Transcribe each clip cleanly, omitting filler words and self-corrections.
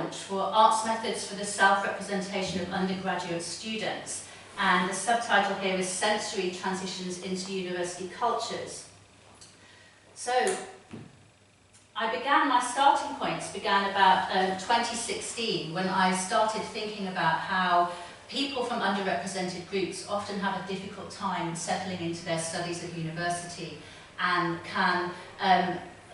launch for Arts Methods for the Self-Representation of Undergraduate Students, and the subtitle here is Sensory Transitions into University Cultures. So, my starting points began about 2016, when I started thinking about how people from underrepresented groups often have a difficult time settling into their studies at university, and can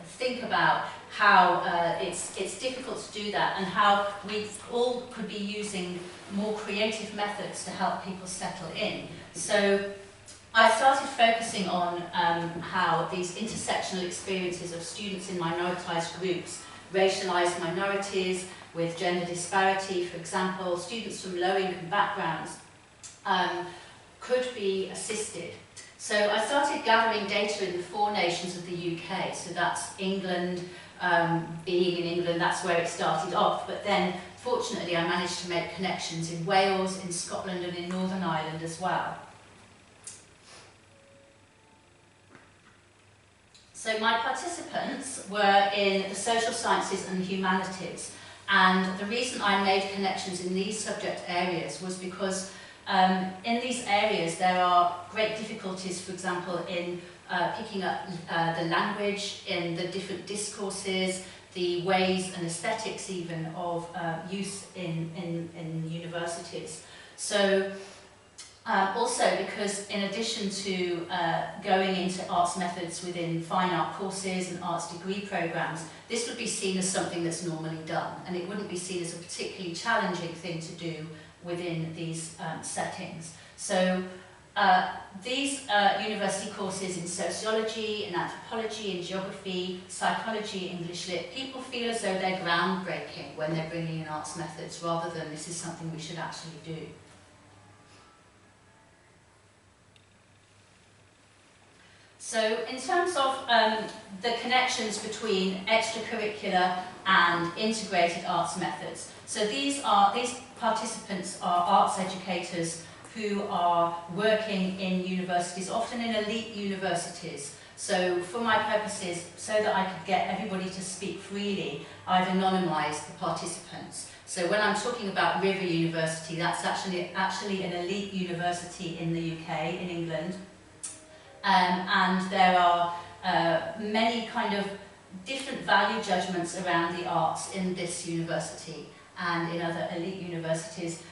think about how it's difficult to do that, and how we all could be using more creative methods to help people settle in. So I started focusing on how these intersectional experiences of students in minoritized groups, racialized minorities with gender disparity, for example, students from low-income backgrounds, could be assisted. So I started gathering data in the 4 nations of the UK, so that's England. Being in England, that's where it started off, but then fortunately I managed to make connections in Wales, in Scotland and in Northern Ireland as well. So my participants were in the social sciences and the humanities, and the reason I made connections in these subject areas was because in these areas there are great difficulties, for example, in picking up the language, in the different discourses, the ways and aesthetics even of use in universities. So also because in addition to going into arts methods within fine art courses and arts degree programs, this would be seen as something that's normally done, and it wouldn't be seen as a particularly challenging thing to do within these settings. So these university courses in sociology, in anthropology, in geography, psychology, English lit, people feel as though they're groundbreaking when they're bringing in arts methods, rather than this is something we should actually do. So in terms of the connections between extracurricular and integrated arts methods, so these participants are arts educators who are working in universities, often in elite universities. So for my purposes, so that I could get everybody to speak freely, I've anonymised the participants. So when I'm talking about River University, that's actually an elite university in the UK, in England. And there are many kind of different value judgments around the arts in this university and in other elite universities.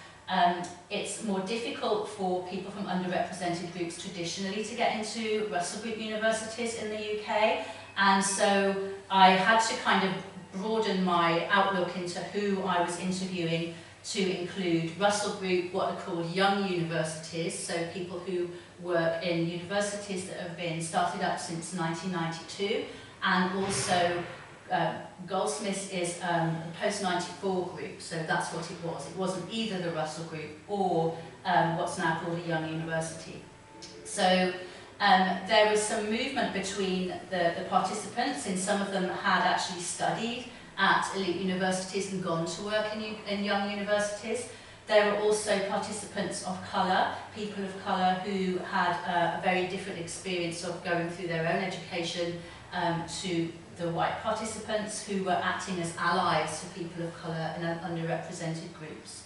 It's more difficult for people from underrepresented groups traditionally to get into Russell Group universities in the UK, and so I had to kind of broaden my outlook into who I was interviewing to include Russell Group, what are called young universities, so people who work in universities that have been started up since 1992, and also Goldsmiths is a post-94 group, so that's what it was. It wasn't either the Russell Group or what's now called a young university. So there was some movement between the participants, and some of them had actually studied at elite universities and gone to work in young universities. There were also participants of colour, people of colour who had a very different experience of going through their own education to the white participants who were acting as allies to people of colour and underrepresented groups.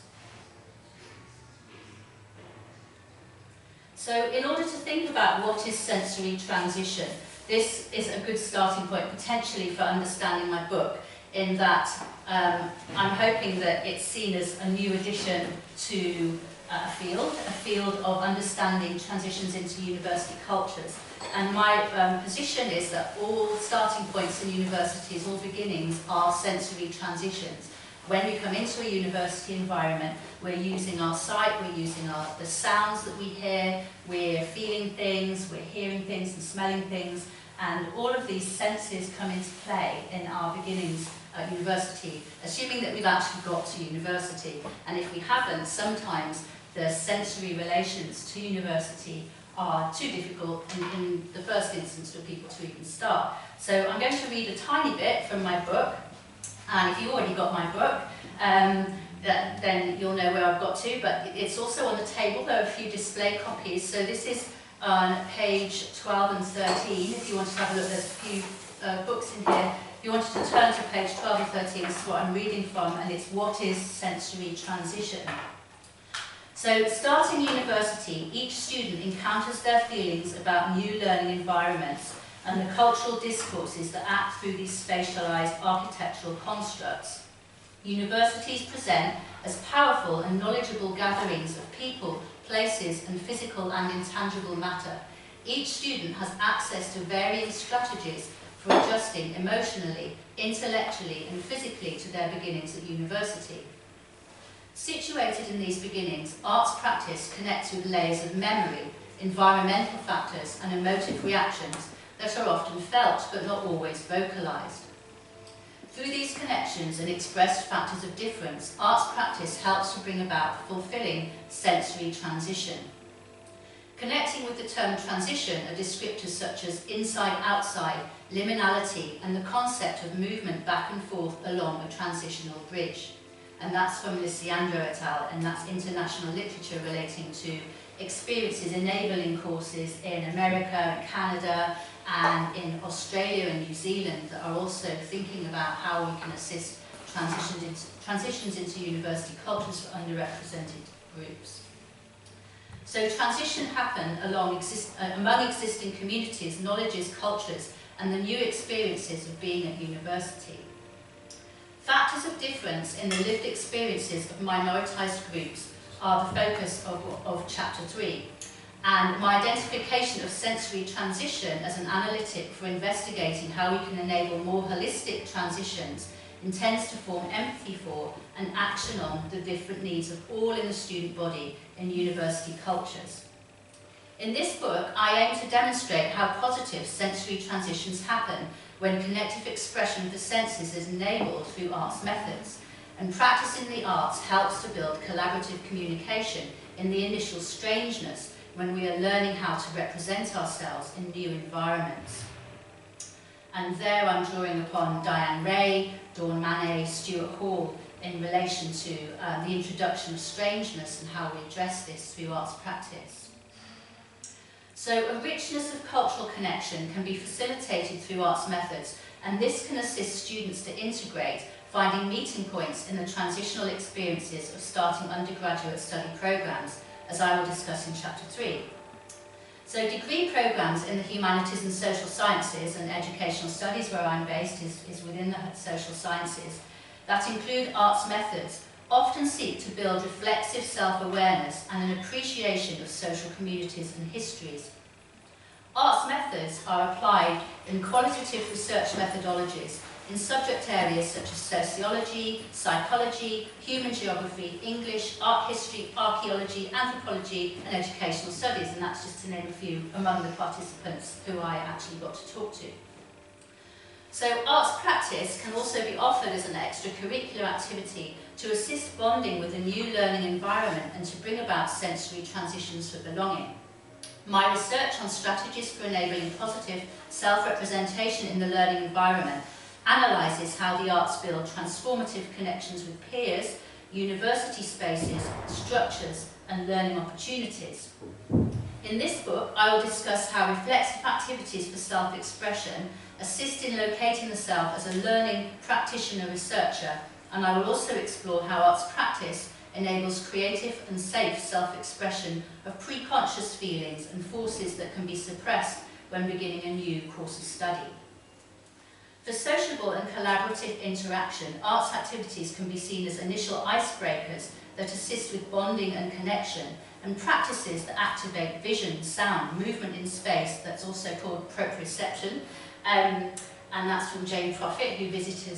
So in order to think about what is sensory transition, this is a good starting point potentially for understanding my book, in that I'm hoping that it's seen as a new addition to a field of understanding transitions into university cultures. And my position is that all starting points in universities, all beginnings, are sensory transitions. When we come into a university environment, we're using our sight, we're using the sounds that we hear, we're feeling things, we're hearing things and smelling things, and all of these senses come into play in our beginnings at university, assuming that we've actually got to university. And if we haven't, sometimes the sensory relations to university are too difficult in the first instance for people to even start. So I'm going to read a tiny bit from my book, and if you've already got my book, then you'll know where I've got to, but it's also on the table. There are a few display copies, so this is on page 12 and 13. If you want to have a look, there's a few books in here If you wanted to turn to page 12 and 13, this is what I'm reading from, and it's What is Sensory Transition? So, starting university, each student encounters their feelings about new learning environments and the cultural discourses that act through these spatialized architectural constructs. Universities present as powerful and knowledgeable gatherings of people, places, and physical and intangible matter. Each student has access to varying strategies for adjusting emotionally, intellectually, and physically to their beginnings at university. Situated in these beginnings, arts practice connects with layers of memory, environmental factors, and emotive reactions that are often felt but not always vocalized. Through these connections and expressed factors of difference, arts practice helps to bring about fulfilling sensory transition. Connecting with the term transition are descriptors such as inside-outside, liminality, and the concept of movement back and forth along a transitional bridge. And that's from Lysiandro et al., and that's international literature relating to experiences enabling courses in America, Canada, and in Australia and New Zealand that are also thinking about how we can assist transitions into university cultures for underrepresented groups. So transition happen among existing communities, knowledges, cultures, and the new experiences of being at university. Factors of difference in the lived experiences of minoritized groups are the focus of Chapter 3. And my identification of sensory transition as an analytic for investigating how we can enable more holistic transitions intends to form empathy for and action on the different needs of all in the student body in university cultures. In this book, I aim to demonstrate how positive sensory transitions happen when connective expression of the senses is enabled through arts methods, and practice in the arts helps to build collaborative communication in the initial strangeness when we are learning how to represent ourselves in new environments. And there I'm drawing upon Diane Ray, Dawn Manet, Stuart Hall in relation to the introduction of strangeness and how we address this through arts practice. So a richness of cultural connection can be facilitated through arts methods, and this can assist students to integrate, finding meeting points in the transitional experiences of starting undergraduate study programs, as I will discuss in Chapter 3. So degree programs in the humanities and social sciences and educational studies where I'm based is within the social sciences that include arts methods often seek to build reflexive self-awareness and an appreciation of social communities and histories. Arts methods are applied in qualitative research methodologies in subject areas such as sociology, psychology, human geography, English, art history, archaeology, anthropology, and educational studies, and that's just to name a few among the participants who I actually got to talk to. So arts practice can also be offered as an extracurricular activity to assist bonding with a new learning environment and to bring about sensory transitions for belonging. My research on strategies for enabling positive self-representation in the learning environment analyses how the arts build transformative connections with peers, university spaces, structures, and learning opportunities. In this book, I will discuss how reflexive activities for self-expression assist in locating the self as a learning practitioner-researcher, and I will also explore how arts practice enables creative and safe self-expression of pre-conscious feelings and forces that can be suppressed when beginning a new course of study. For sociable and collaborative interaction, arts activities can be seen as initial icebreakers that assist with bonding and connection, and practices that activate vision, sound, movement in space, that's also called proprioception, and that's from Jane Proffitt, who visited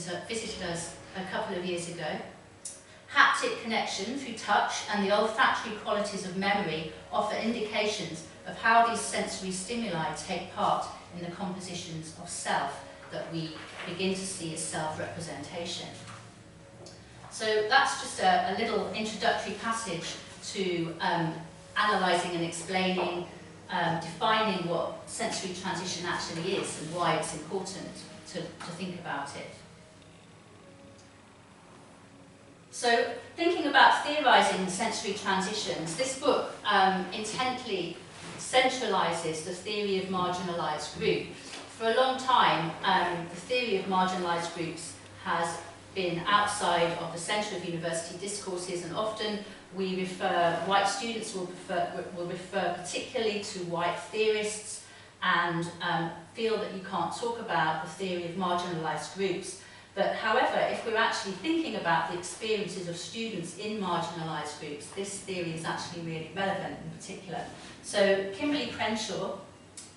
us a couple of years ago. Haptic connection through touch and the olfactory qualities of memory offer indications of how these sensory stimuli take part in the compositions of self that we begin to see as self-representation. So that's just a little introductory passage to analysing and explaining, defining what sensory transition actually is and why it's important to think about it. So, thinking about theorising sensory transitions, this book intently centralises the theory of marginalised groups for a long time, the theory of marginalised groups has been outside of the centre of university discourses, and often white students will refer particularly to white theorists and feel that you can't talk about the theory of marginalised groups. But however, if we're actually thinking about the experiences of students in marginalised groups, this theory is actually really relevant in particular. So Kimberly Crenshaw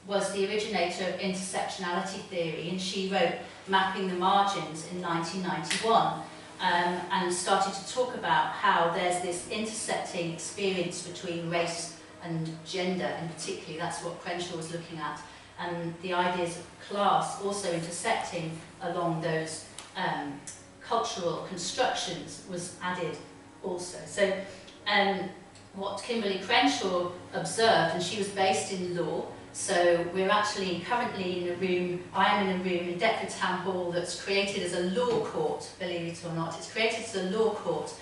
was the originator of intersectionality theory, and she wrote Mapping the Margins in 1991, and started to talk about how there's this intersecting experience between race and gender in particular. That's what Crenshaw was looking at, and the ideas of class also intersecting along those cultural constructions was added also. So what Kimberly Crenshaw observed, and she was based in law, so we're actually currently in a room, I am in a room in Deptford Town Hall that's created as a law court, believe it or not. It's created as a law court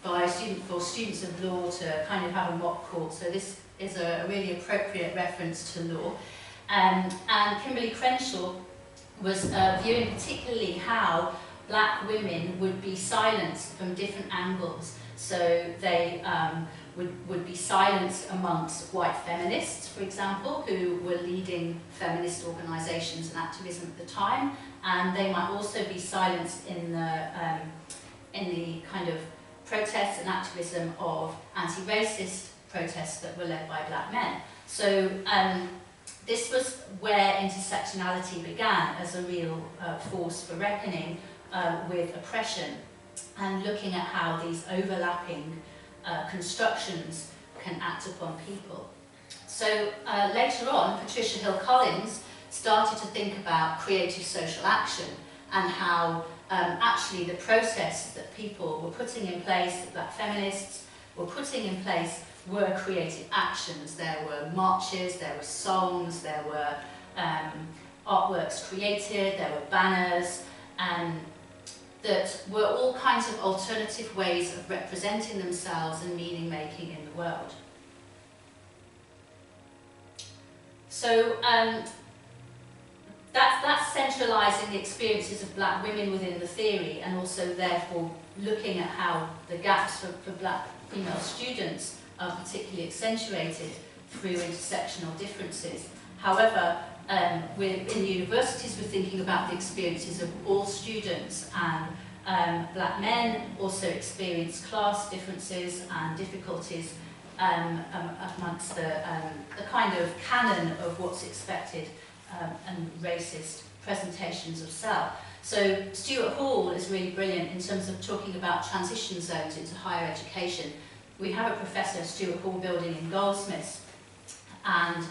for students of law to kind of have a mock court, so this is a really appropriate reference to law. And Kimberly Crenshaw was viewing particularly how black women would be silenced from different angles. So they would be silenced amongst white feminists, for example, who were leading feminist organisations and activism at the time, and they might also be silenced in the kind of protests and activism of anti-racist protests that were led by black men. So this was where intersectionality began as a real force for reckoning with oppression, and looking at how these overlapping constructions can act upon people. So later on, Patricia Hill Collins started to think about creative social action and how actually the process that people were putting in place, that black feminists were putting in place, were creative actions. There were marches, there were songs, there were artworks created, there were banners, that were all kinds of alternative ways of representing themselves and meaning making in the world. So that's centralising the experiences of black women within the theory, and also therefore looking at how the gaps for black female students are particularly accentuated through intersectional differences. However, in the universities we're thinking about the experiences of all students, and black men also experience class differences and difficulties amongst the kind of canon of what's expected and racist presentations of self. So Stuart Hall is really brilliant in terms of talking about transition zones into higher education. We have a professor, Stuart Hall building in Goldsmiths, and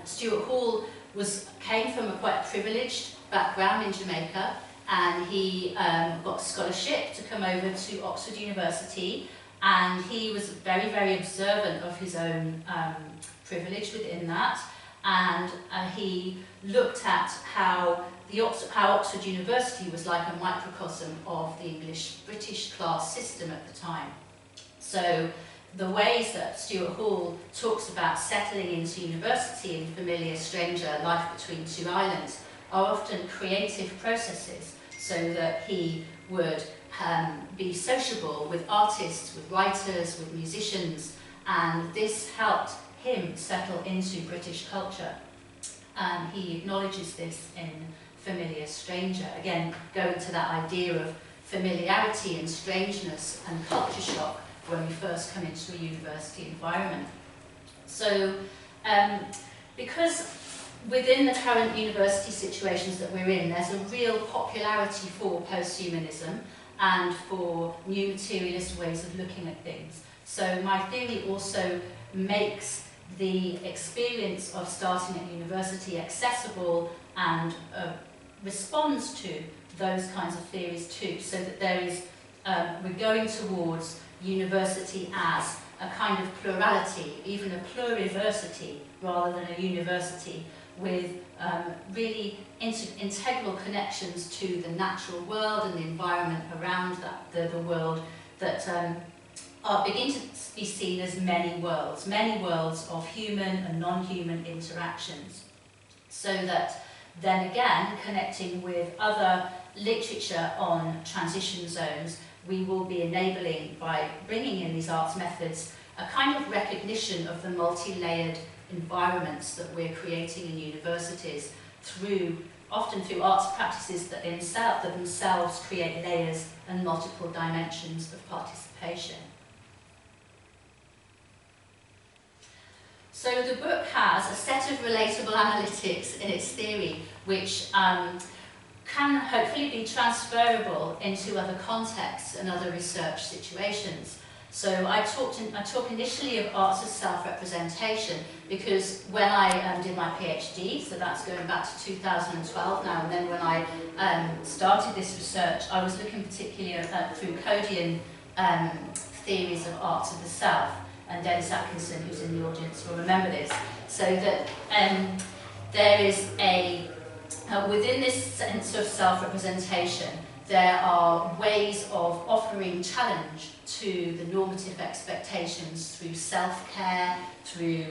Stuart Hall came from a quite privileged background in Jamaica, and he got a scholarship to come over to Oxford University, and he was very, very observant of his own privilege within that, and he looked at how Oxford University was like a microcosm of the English-British class system at the time. So the ways that Stuart Hall talks about settling into university in Familiar Stranger, Life Between Two Islands, are often creative processes, so that he would be sociable with artists, with writers, with musicians, and this helped him settle into British culture. And he acknowledges this in Familiar Stranger, again going to that idea of familiarity and strangeness and culture shock when we first come into a university environment. So because within the current university situations that we're in, there's a real popularity for posthumanism and for new materialist ways of looking at things. So my theory also makes the experience of starting at university accessible and responds to those kinds of theories too, so that there is, we're going towards university as a kind of plurality, even a pluriversity, rather than a university with really integral connections to the natural world and the environment around that, the world, that begin to be seen as many worlds of human and non-human interactions. So that then again, connecting with other literature on transition zones, we will be enabling, by bringing in these arts methods, a kind of recognition of the multi-layered environments that we're creating in universities often through arts practices that themselves create layers and multiple dimensions of participation. So the book has a set of relatable analytics in its theory, which can hopefully be transferable into other contexts and other research situations. So I talk initially of arts as self-representation because when I did my PhD, so that's going back to 2012 now, and then when I started this research, I was looking particularly at Foucauldian theories of arts of the self, and Dennis Atkinson, who's in the audience, will remember this. So that there is within this sense of self-representation, there are ways of offering challenge to the normative expectations through self-care, through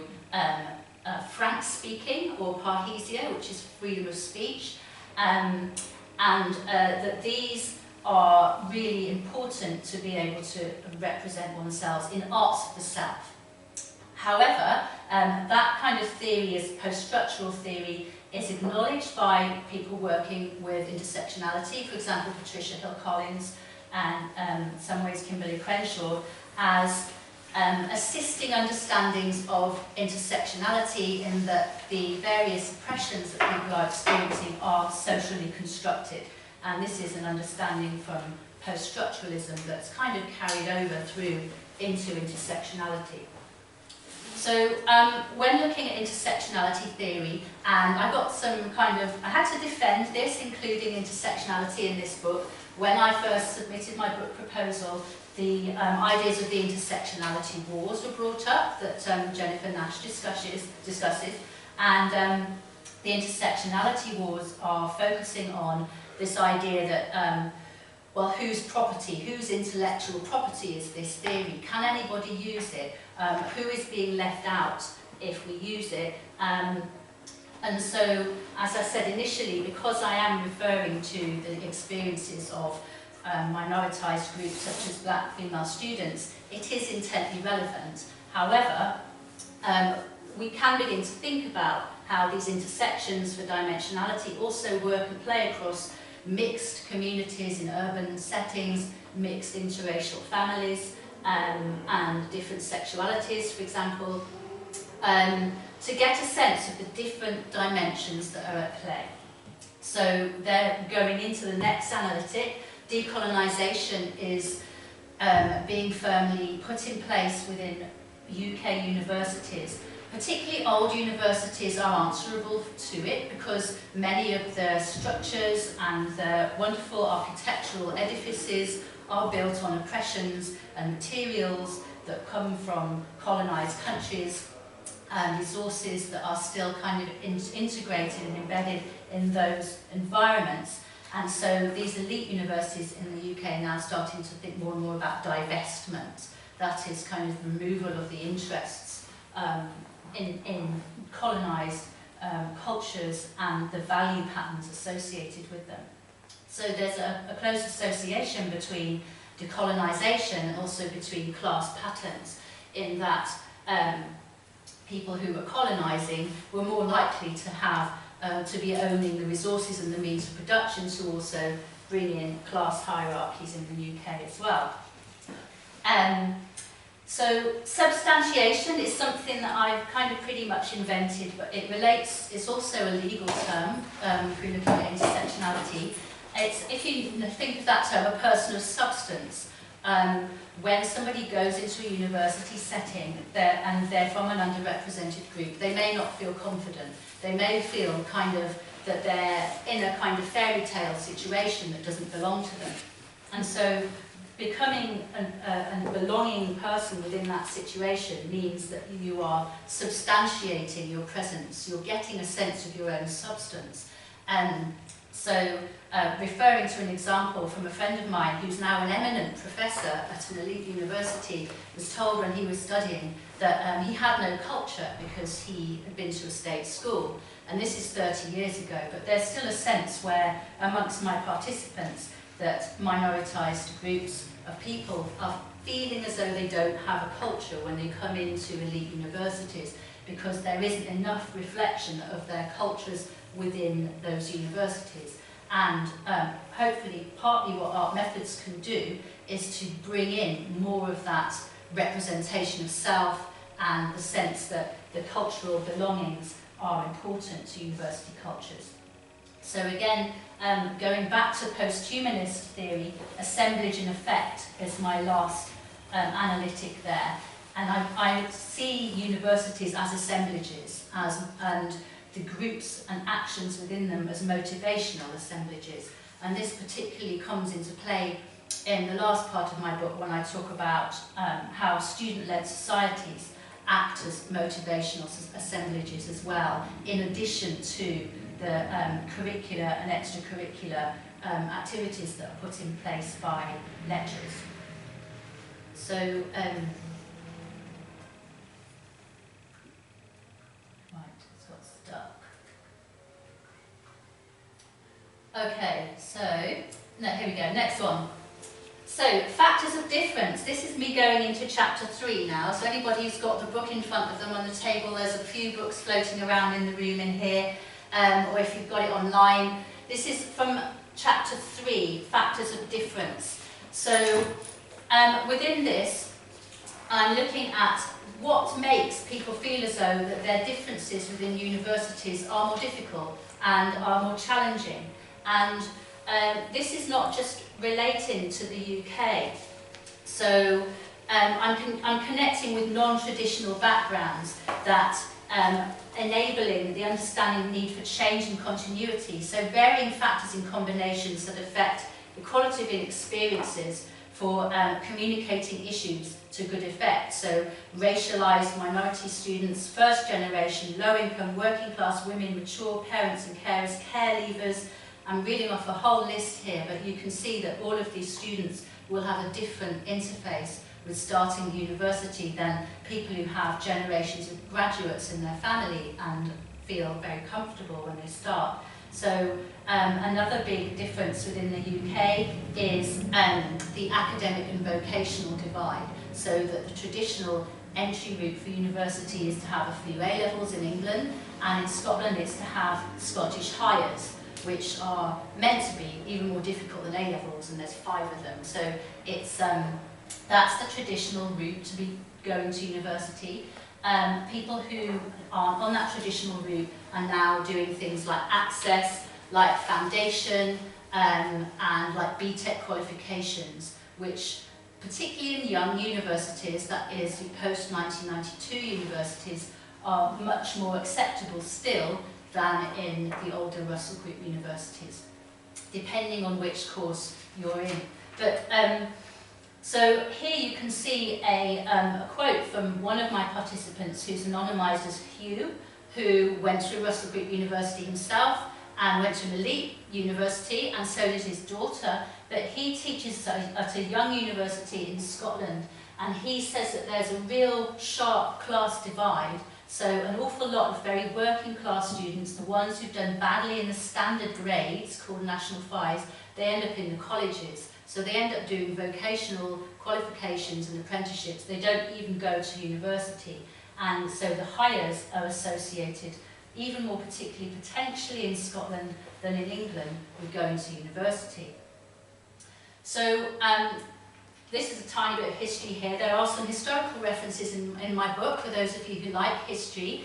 frank speaking, or parrhesia, which is freedom of speech, and that these are really important to be able to represent oneself in arts of the self. However, that kind of theory is poststructural theory, is acknowledged by people working with intersectionality, for example, Patricia Hill-Collins and in some ways Kimberly Crenshaw, as assisting understandings of intersectionality in that the various oppressions that people are experiencing are socially constructed. And this is an understanding from poststructuralism that's kind of carried over through into intersectionality. So when looking at intersectionality theory, and I got some I had to defend this, including intersectionality in this book. When I first submitted my book proposal, the ideas of the intersectionality wars were brought up that Jennifer Nash discusses, and the intersectionality wars are focusing on this idea that well, whose property, whose intellectual property is this theory? Can anybody use it? Who is being left out if we use it? And so, as I said initially, because I am referring to the experiences of minoritized groups such as black female students, it is intently relevant. However, we can begin to think about how these intersections for dimensionality also work and play across mixed communities in urban settings, mixed interracial families, and different sexualities, for example, to get a sense of the different dimensions that are at play. So they're going into the next analytic. Decolonisation is being firmly put in place within UK universities. Particularly old universities are answerable to it because many of their structures and their wonderful architectural edifices are built on oppressions and materials that come from colonised countries and resources that are still kind of integrated and embedded in those environments. And so these elite universities in the UK are now starting to think more and more about divestment. That is kind of removal of the interests in colonised cultures and the value patterns associated with them. So there's a close association between decolonisation and also between class patterns, in that people who were colonising were more likely to have to be owning the resources and the means of production, to also bring in class hierarchies in the UK as well. So substantiation is something that I've kind of pretty much invented, but it relates, it's also a legal term if you're looking at intersectionality. It's, if you think of that term, a person of substance. When somebody goes into a university setting and they're from an underrepresented group, they may not feel confident. They may feel kind of that they're in a kind of fairy tale situation that doesn't belong to them. And so becoming a belonging person within that situation means that you are substantiating your presence, you're getting a sense of your own substance. So referring to an example from a friend of mine who's now an eminent professor at an elite university, was told when he was studying that he had no culture because he had been to a state school. And this is 30 years ago, but there's still a sense where, amongst my participants, that minoritized groups of people are feeling as though they don't have a culture when they come into elite universities, because there isn't enough reflection of their cultures within those universities. And hopefully partly what art methods can do is to bring in more of that representation of self and the sense that the cultural belongings are important to university cultures. So again, going back to posthumanist theory, assemblage and effect is my last analytic there. And I see universities as assemblages, and the groups and actions within them as motivational assemblages. And this particularly comes into play in the last part of my book when I talk about how student-led societies act as motivational assemblages as well, in addition to the curricular and extracurricular activities that are put in place by lecturers. So, right, it's got stuck. Okay, so, no, here we go, next one. So, factors of difference. This is me going into chapter 3 now. So anybody who's got the book in front of them on the table, there's a few books floating around in the room in here, or if you've got it online. This is from chapter 3, factors of difference. So within this, I'm looking at what makes people feel as though that their differences within universities are more difficult and are more challenging. And this is not just relating to the UK. So I'm connecting with non-traditional backgrounds that enabling the understanding need for change and continuity. So varying factors in combinations that affect the quality of experiences for communicating issues to good effect. So racialised minority students, first generation, low income, working class women, mature parents and carers, care leavers. I'm reading off a whole list here, but you can see that all of these students will have a different interface with starting university than people who have generations of graduates in their family and feel very comfortable when they start. So another big difference within the UK is the academic and vocational divide. So that the traditional entry route for university is to have a few A-levels in England, and in Scotland it's to have Scottish Highers, which are meant to be even more difficult than A-levels, and there's 5 of them. So it's that's the traditional route to be going to university. People who aren't on that traditional route are now doing things like access, like foundation, and like BTEC qualifications, which particularly in young universities, that is post-1992 universities, are much more acceptable still than in the older Russell Group universities, depending on which course you're in. But so here you can see a quote from one of my participants who's anonymised as Hugh, who went to Russell Group University himself and went to an elite university, and so did his daughter, but he teaches at a young university in Scotland, and he says that there's a real sharp class divide. So an awful lot of very working class students, the ones who've done badly in the standard grades, called National Fives, they end up in the colleges. So they end up doing vocational qualifications and apprenticeships. They don't even go to university. And so the hires are associated, even more particularly potentially in Scotland than in England, with going to university. So this is a tiny bit of history here. There are some historical references in my book for those of you who like history,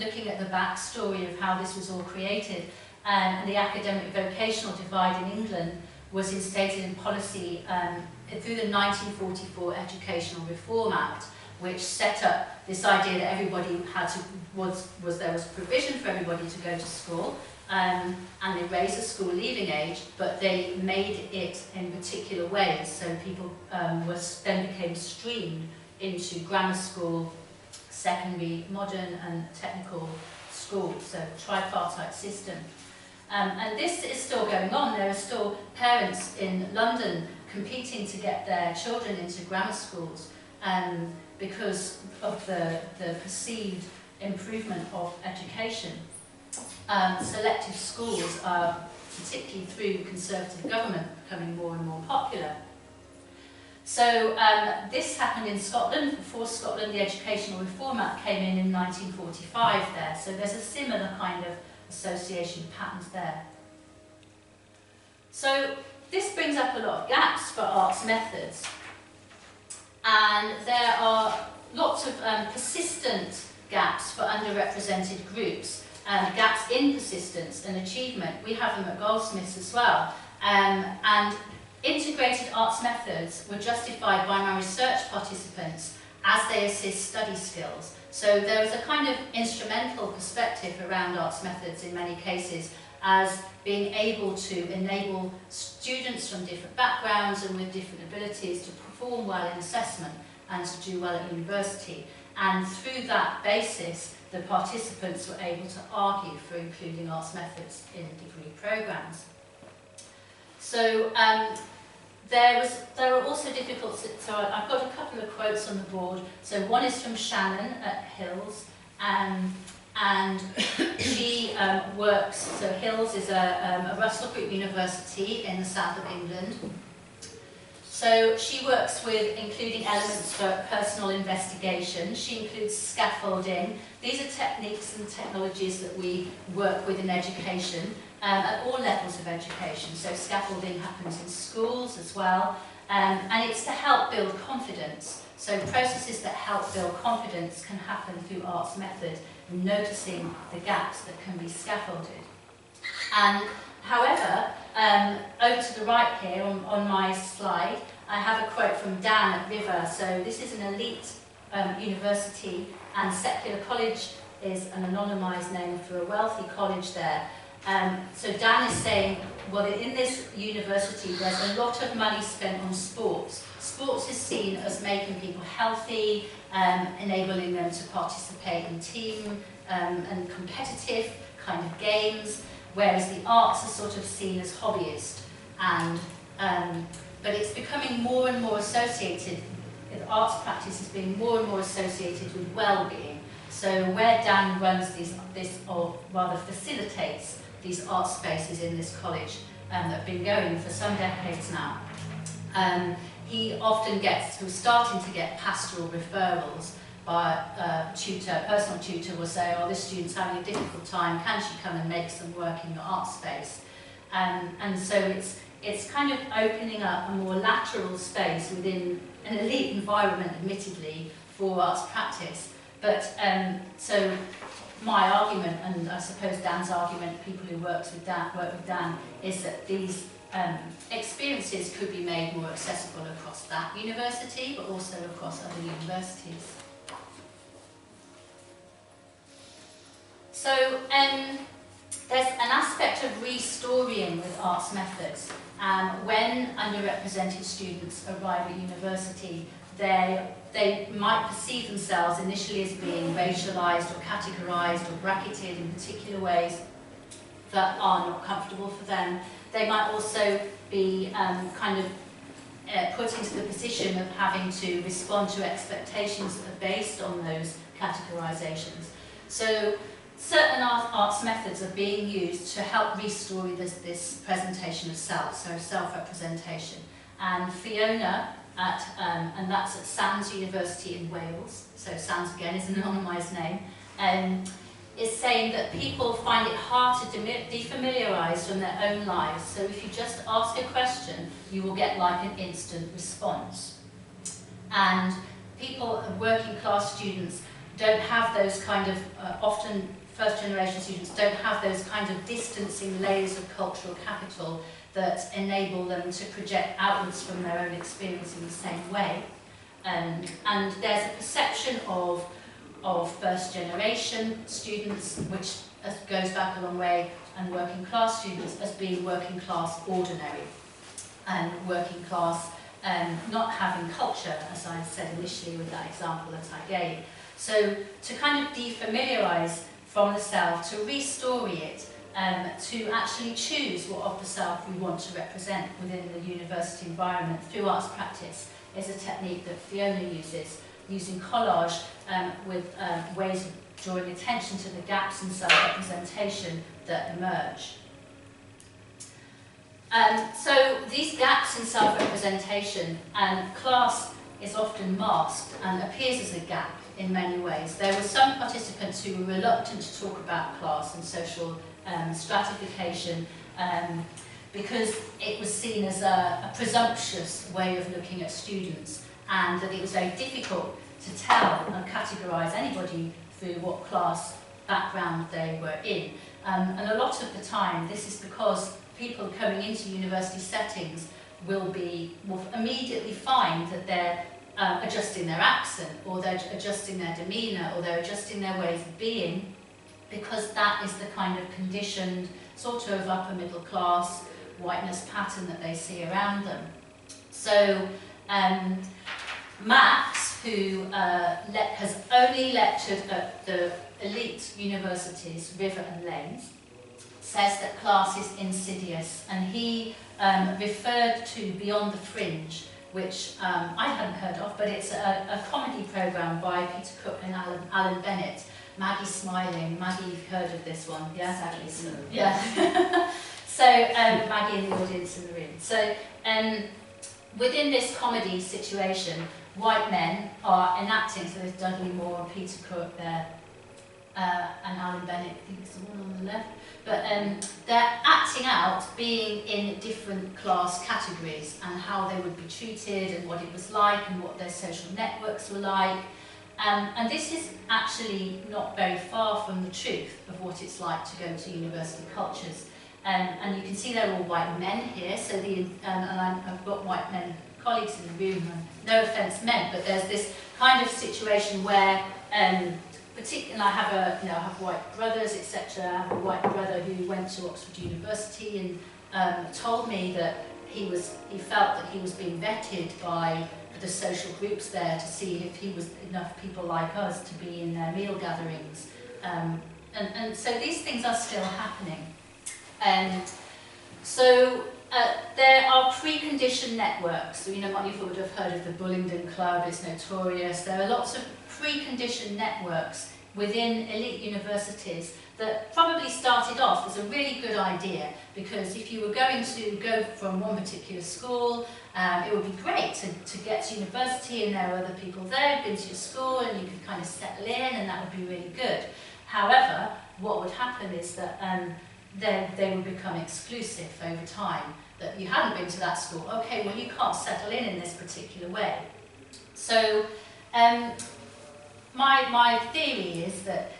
looking at the backstory of how this was all created. And the academic vocational divide in England was instated in policy through the 1944 Educational Reform Act, which set up this idea that everybody had to, there was provision for everybody to go to school, and they raised the school leaving age, but they made it in particular ways. So people then became streamed into grammar school, secondary, modern and technical schools, so tripartite system. And this is still going on. There are still parents in London competing to get their children into grammar schools because of the perceived improvement of education. selective schools are, particularly through Conservative government, becoming more and more popular. So this happened in Scotland. Before Scotland, the Educational Reform Act came in 1945 there. So there's a similar kind of association patterns there. So this brings up a lot of gaps for arts methods. And there are lots of persistent gaps for underrepresented groups, gaps in persistence and achievement. We have them at Goldsmiths as well. And integrated arts methods were justified by my research participants as they assist study skills. So there was a kind of instrumental perspective around arts methods in many cases as being able to enable students from different backgrounds and with different abilities to perform well in assessment and to do well at university. And through that basis, the participants were able to argue for including arts methods in degree programmes. So there are also difficult, so I've got a couple of quotes on the board. So one is from Shannon at Hills, and she works, so Hills is a Russell Group university in the south of England. So she works with including elements for personal investigation. She includes scaffolding. These are techniques and technologies that we work with in education at all levels of education. So scaffolding happens in schools as well. And it's to help build confidence. So processes that help build confidence can happen through arts method, noticing the gaps that can be scaffolded. And however, over to the right here on my slide, I have a quote from Dan at River. So this is an elite university, and Secular College is an anonymised name for a wealthy college there. So Dan is saying, well, in this university, there's a lot of money spent on sports. Sports is seen as making people healthy, enabling them to participate in team and competitive kind of games, whereas the arts are sort of seen as hobbyist. And but it's becoming more and more associated, arts practice is being more and more associated with well-being. So where Dan runs or rather facilitates these art spaces in this college that have been going for some decades now, he often who's starting to get pastoral referrals by a tutor, personal tutor will say, oh, this student's having a difficult time, can she come and make some work in your art space? And so it's kind of opening up a more lateral space within an elite environment, admittedly, for arts practice. But so my argument, and I suppose Dan's argument, people who work with Dan, is that these experiences could be made more accessible across that university, but also across other universities. So there's an aspect of restorying with arts methods. When underrepresented students arrive at university, they might perceive themselves initially as being racialised or categorised or bracketed in particular ways that are not comfortable for them. They might also be put into the position of having to respond to expectations that are based on those categorisations. So certain arts methods are being used to help restore this presentation of self, so self-representation. And Fiona, and that's at Sands University in Wales, so Sands again is an anonymised name, is saying that people find it hard to defamiliarise from their own lives. So if you just ask a question, you will get like an instant response. And people, working class students, don't have those kind of, often first generation students don't have those kind of distancing layers of cultural capital that enable them to project outwards from their own experience in the same way. And there's a perception of first generation students, which goes back a long way, and working class students as being working class ordinary, and working class not having culture, as I said initially with that example that I gave. So to kind of defamiliarise from the self, to restory it, to actually choose what of the self we want to represent within the university environment through arts practice is a technique that Fiona uses using collage with ways of drawing attention to the gaps in self-representation that emerge. So these gaps in self-representation, class is often masked and appears as a gap in many ways. There were some participants who were reluctant to talk about class and social stratification because it was seen as a presumptuous way of looking at students, and that it was very difficult to tell and categorise anybody through what class background they were in. And a lot of the time this is because people coming into university settings will immediately find that they're adjusting their accent, or they're adjusting their demeanour, or they're adjusting their ways of being, because that is the kind of conditioned sort of upper middle class whiteness pattern that they see around them. So Max, who has only lectured at the elite universities, River and Lanes, says that class is insidious, and he referred to Beyond the Fringe, which I hadn't heard of, but it's a comedy programme by Peter Cook and Alan Bennett. Maggie's smiling. Maggie, you've heard of this one, yeah? Sadly so. Yeah. So Maggie in the audience in the room. So within this comedy situation, white men are enacting, so there's Dudley Moore and Peter Cook there, and Alan Bennett, I think it's the one on the left, but they're acting out being in different class categories and how they would be treated and what it was like and what their social networks were like. And this is actually not very far from the truth of what it's like to go to university cultures. And you can see they're all white men here, so I've got white men colleagues in the room, no offence meant, but there's this kind of situation where, particularly, I have white brothers, etc. I have a white brother who went to Oxford University and told me that he felt that he was being vetted by the social groups there to see if he was enough people like us to be in their meal gatherings. And so these things are still happening. So there are preconditioned networks. So, you know, you would have heard of the Bullingdon Club, it's notorious. There are lots of preconditioned networks within elite universities that probably started off as a really good idea, because if you were going to go from one particular school, it would be great to get to university and there were other people there who'd been to your school and you could kind of settle in, and that would be really good. However, what would happen is that they would become exclusive over time, that you hadn't been to that school. Okay, well, you can't settle in this particular way. So my theory is that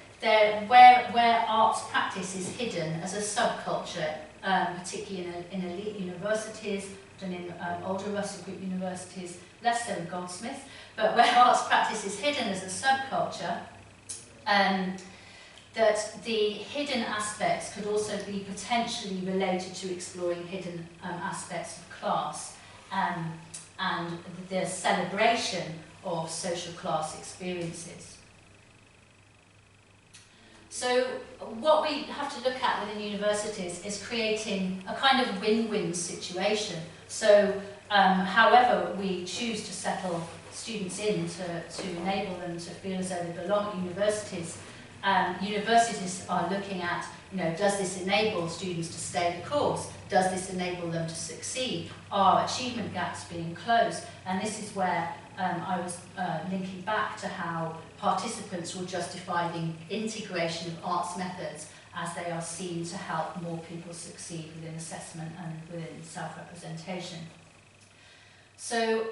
where arts practice is hidden as a subculture, particularly in elite universities and in older Russell Group universities, less so in Goldsmiths, but where arts practice is hidden as a subculture, that the hidden aspects could also be potentially related to exploring hidden aspects of class and the celebration of social class experiences. So what we have to look at within universities is creating a kind of win-win situation. So however we choose to settle students in to enable them to feel as though they belong at universities, universities are looking at, you know, does this enable students to stay the course? Does this enable them to succeed? Are achievement gaps being closed? And this is where I was linking back to how participants will justify the integration of arts methods as they are seen to help more people succeed within assessment and within self-representation. So,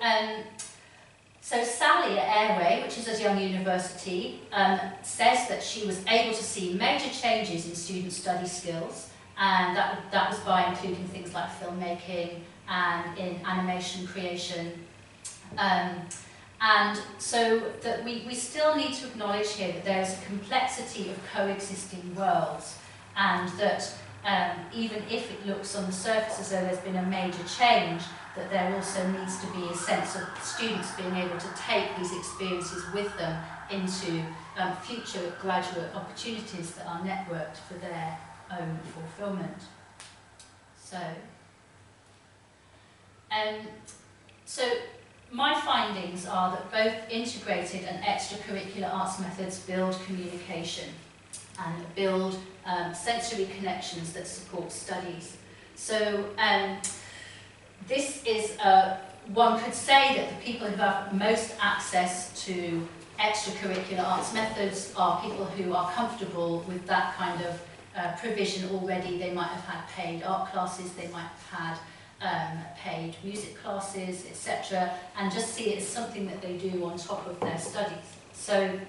so Sally at Airway, which is a young university, says that she was able to see major changes in student study skills, and that was by including things like filmmaking and in animation creation. And so that we still need to acknowledge here that there is a complexity of coexisting worlds, and that even if it looks on the surface as though there's been a major change, that there also needs to be a sense of students being able to take these experiences with them into future graduate opportunities that are networked for their own fulfilment. So my findings are that both integrated and extracurricular arts methods build communication and build sensory connections that support studies. So this is, one could say that the people who have most access to extracurricular arts methods are people who are comfortable with that kind of provision already. They might have had paid art classes, they might have had paid music classes, etc., and just see it as something that they do on top of their studies. So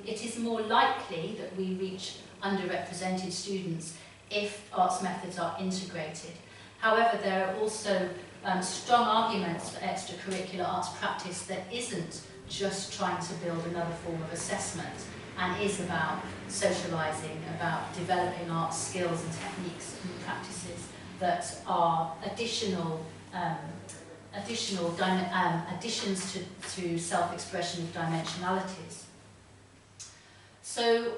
it is more likely that we reach underrepresented students if arts methods are integrated. However, there are also strong arguments for extracurricular arts practice that isn't just trying to build another form of assessment and is about socialising, about developing art skills and techniques and practices that are additions to self-expression of dimensionalities. So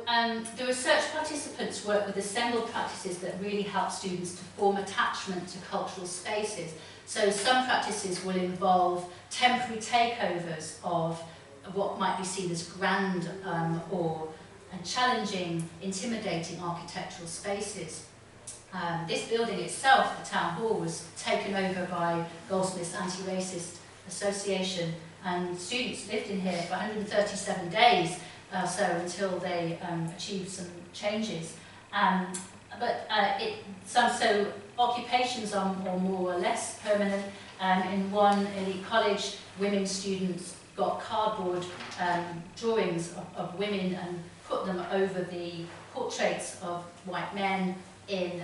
the research participants work with assembled practices that really help students to form attachment to cultural spaces. So some practices will involve temporary takeovers of what might be seen as grand or challenging, intimidating architectural spaces. This building itself, the town hall, was taken over by Goldsmiths Anti-Racist Association, and students lived in here for 137 days so until they achieved some changes. So occupations are more or less permanent. In one elite college, women students got cardboard drawings of women and put them over the portraits of white men in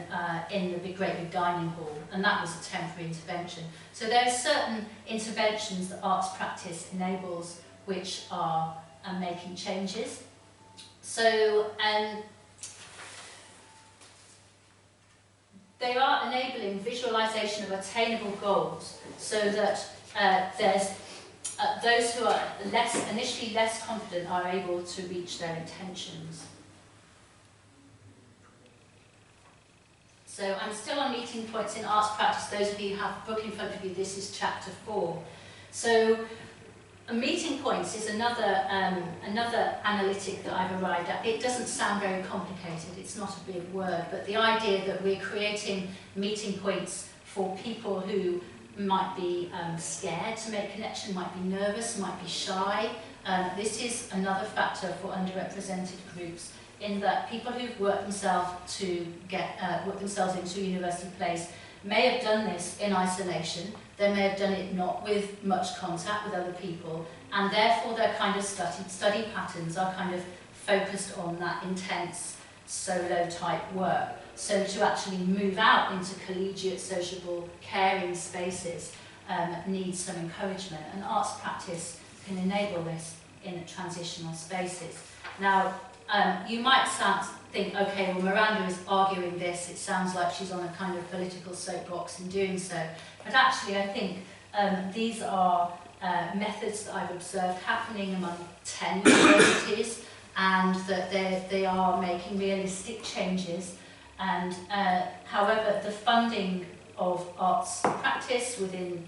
the great big dining hall, and that was a temporary intervention. So there are certain interventions that arts practice enables which are making changes. So they are enabling visualization of attainable goals, so that there's those who are initially less confident are able to reach their intentions. So I'm still on meeting points in arts practice. Those of you who have a book in front of you, this is chapter 4. So meeting points is another analytic that I've arrived at. It doesn't sound very complicated, it's not a big word, but the idea that we're creating meeting points for people who might be scared to make connection, might be nervous, might be shy. This is another factor for underrepresented groups, in that people who've worked themselves into a university place may have done this in isolation. They may have done it not with much contact with other people, and therefore their kind of study patterns are kind of focused on that intense solo type work. So to actually move out into collegiate, sociable, caring spaces needs some encouragement, and arts practice can enable this in transitional spaces. Now, you might think, okay, well, Miranda is arguing this, it sounds like she's on a kind of political soapbox in doing so. But actually, I think these are methods that I've observed happening among 10 universities, and that they are making realistic changes. And however, the funding of arts practice within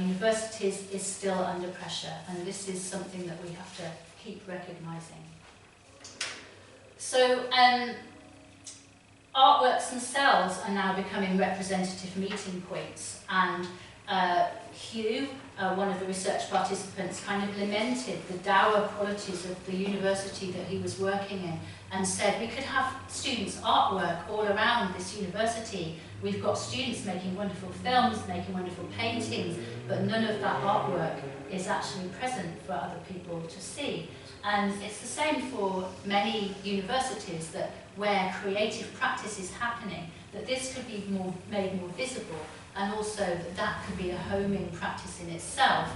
universities is still under pressure, and this is something that we have to keep recognising. So artworks themselves are now becoming representative meeting points, and Hugh, one of the research participants, kind of lamented the dour qualities of the university that he was working in, and said we could have students' artwork all around this university. We've got students making wonderful films, making wonderful paintings, but none of that artwork is actually present for other people to see. And it's the same for many universities, that where creative practice is happening, that this could be made more visible, and also that could be a homing practice in itself.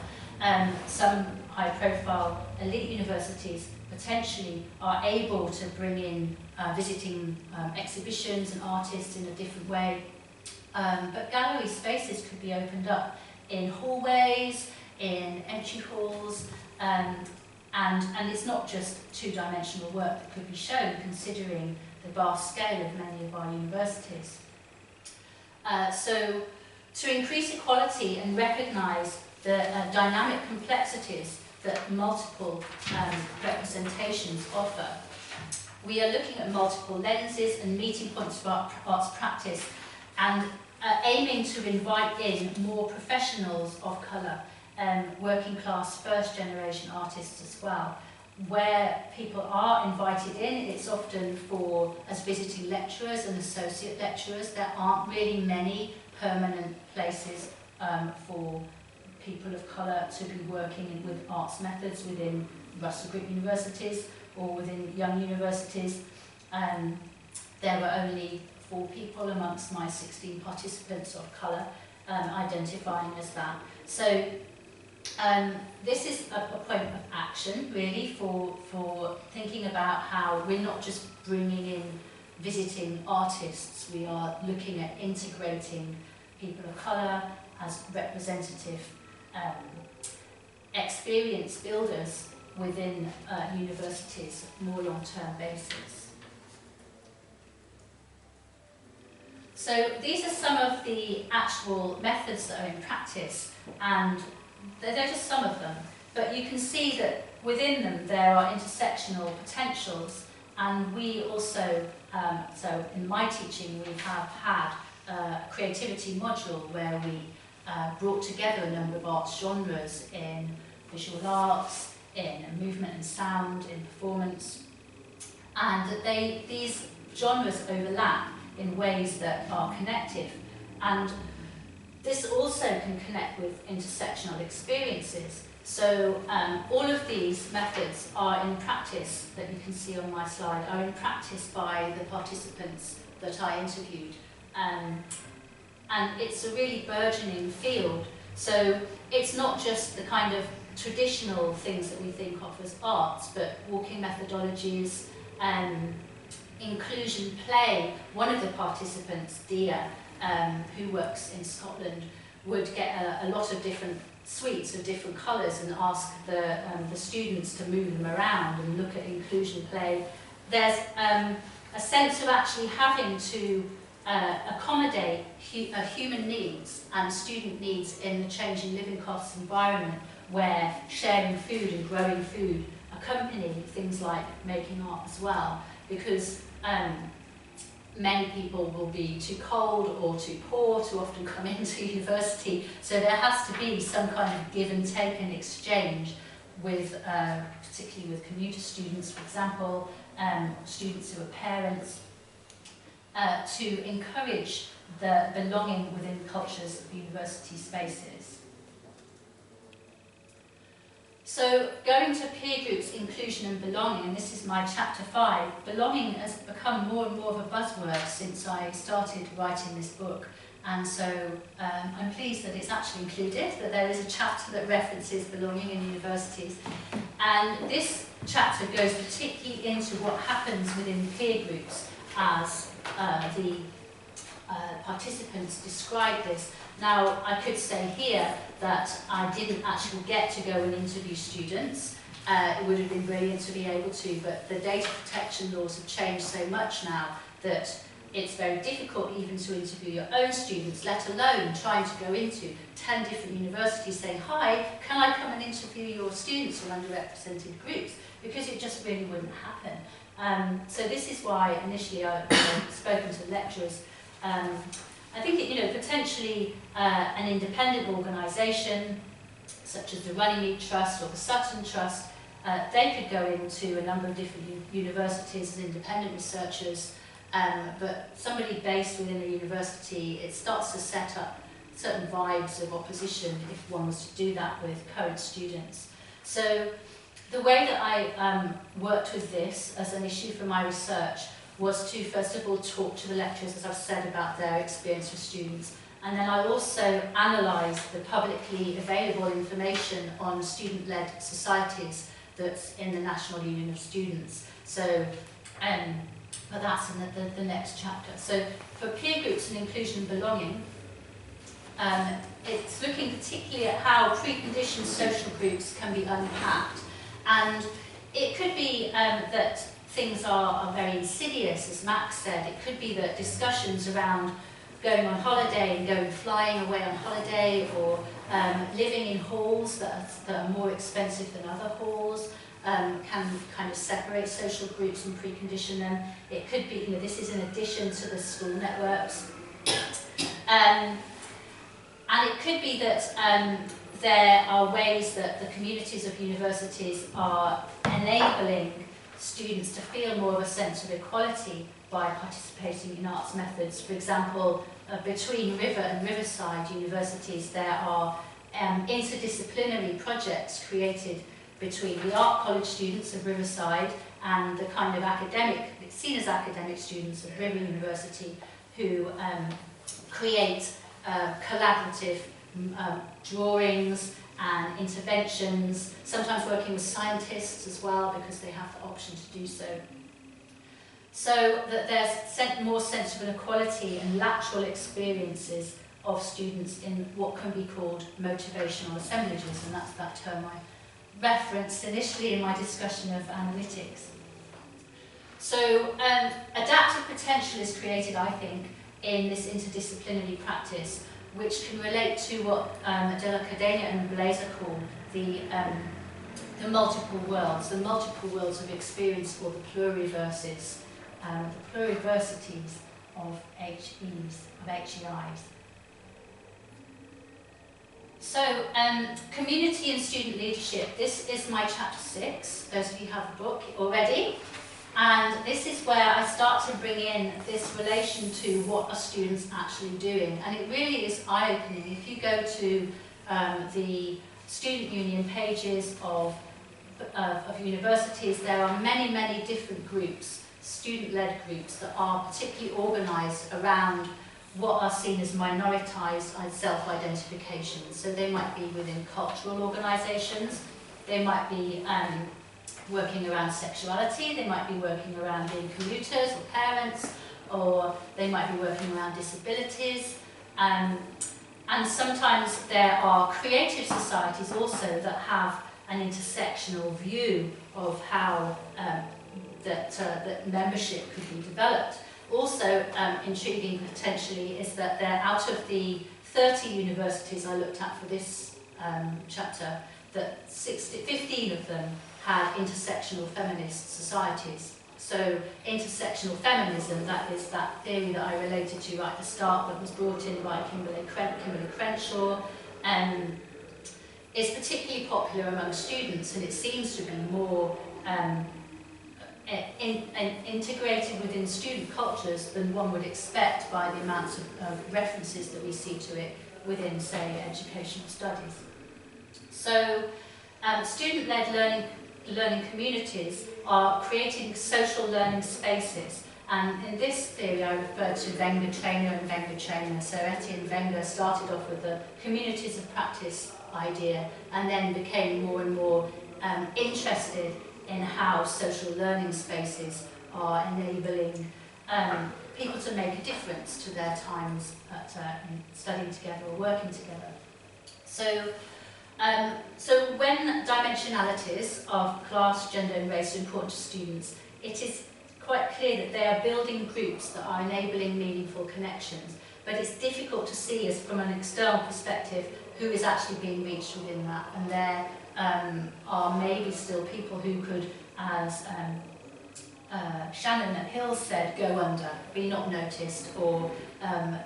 Some high-profile elite universities potentially are able to bring in visiting exhibitions and artists in a different way. But gallery spaces could be opened up in hallways, in entry halls, and it's not just two-dimensional work that could be shown, considering the vast scale of many of our universities. So to increase equality and recognise the dynamic complexities that multiple representations offer. We are looking at multiple lenses and meeting points of arts practice, and aiming to invite in more professionals of colour, working class first generation artists as well. Where people are invited in, it's often as visiting lecturers and associate lecturers. There aren't really many permanent places for people of colour to be working with arts methods within Russell Group universities or within young universities. There were only 4 people amongst my 16 participants of colour identifying as that. So this is a point of action really for thinking about how we're not just bringing in visiting artists, we are looking at integrating people of colour as representative experience builders within universities more long-term basis. So these are some of the actual methods that are in practice, and they're just some of them, but you can see that within them there are intersectional potentials, and we also, so in my teaching we have had a creativity module where we brought together a number of arts genres in visual arts, in movement and sound, in performance, and that these genres overlap in ways that are connective. And this also can connect with intersectional experiences. So all of these methods are in practice, that you can see on my slide, are in practice by the participants that I interviewed. And it's a really burgeoning field. So it's not just the kind of traditional things that we think of as arts, but walking methodologies, inclusion play. One of the participants, Dia, who works in Scotland, would get a lot of different suites of different colours and ask the students to move them around and look at inclusion play. There's a sense of actually having to accommodate human needs and student needs in the changing living costs environment, where sharing food and growing food accompany things like making art as well, because many people will be too cold or too poor to often come into university, so there has to be some kind of give and take and exchange with, particularly with commuter students, for example, students who are parents, to encourage the belonging within cultures of university spaces. So going to peer groups, inclusion and belonging, and this is my chapter 5, belonging has become more and more of a buzzword since I started writing this book. And so I'm pleased that it's actually included, that there is a chapter that references belonging in universities. And this chapter goes particularly into what happens within peer groups as the participants describe this. Now, I could say here that I didn't actually get to go and interview students. It would have been brilliant to be able to, but the data protection laws have changed so much now that it's very difficult even to interview your own students, let alone trying to go into 10 different universities saying, hi, can I come and interview your students from underrepresented groups? Because it just really wouldn't happen. So this is why initially I've spoken to lecturers. I think potentially an independent organisation such as the Runnymede Trust or the Sutton Trust, they could go into a number of different universities as independent researchers, but somebody based within a university, it starts to set up certain vibes of opposition if one was to do that with current students. So the way that I worked with this as an issue for my research was to first of all talk to the lecturers, as I've said, about their experience with students, and then I also analysed the publicly available information on student-led societies that's in the National Union of Students. So, but that's in the next chapter. So for peer groups and inclusion and belonging, it's looking particularly at how preconditioned social groups can be unpacked. And it could be that things are very insidious, as Max said. It could be that discussions around going on holiday and flying away on holiday, or living in halls that are more expensive than other halls, can kind of separate social groups and precondition them. It could be, this is in addition to the school networks. And it could be that there are ways that the communities of universities are enabling students to feel more of a sense of equality by participating in arts methods. For example, between River and Riverside universities, there are interdisciplinary projects created between the art college students of Riverside and the kind of academic, seen as academic students of River University, who create collaborative drawings and interventions, sometimes working with scientists as well because they have the option to do so. So that there's more sense of inequality and lateral experiences of students in what can be called motivational assemblages, and that's that term I referenced initially in my discussion of analytics. So adaptive potential is created, I think, in this interdisciplinary practice, which can relate to what De La Cadena and Blazer call the multiple worlds of experience, or the pluriverses, the pluriversities of HEIs. So, community and student leadership. This is my chapter 6. Those of you have the book already. And this is where I start to bring in this relation to what are students actually doing. And it really is eye-opening. If you go to the student union pages of universities, there are many, many different groups, student-led groups, that are particularly organised around what are seen as minoritized self-identifications. So they might be within cultural organisations, they might be working around sexuality, they might be working around being commuters or parents, or they might be working around disabilities. And sometimes there are creative societies also that have an intersectional view of how that membership could be developed. Also intriguing potentially is that they're out of the 30 universities I looked at for this chapter, that 15 of them had intersectional feminist societies. So intersectional feminism, that is that theory that I related to right at the start, that was brought in by Kimberly Crenshaw, is particularly popular among students, and it seems to be more integrated within student cultures than one would expect by the amounts of references that we see to it within, say, educational studies. So student-led learning communities are creating social learning spaces, and in this theory I refer to Wenger-Trainer and Wenger-Trainer. So Etienne Wenger started off with the communities of practice idea and then became more and more interested in how social learning spaces are enabling people to make a difference to their times in studying together or working together. So when dimensionalities of class, gender and race are important to students, it is quite clear that they are building groups that are enabling meaningful connections, but it's difficult to see as from an external perspective who is actually being reached within that, and there are maybe still people who could, as Shannon at Hill said, go under, be not noticed, or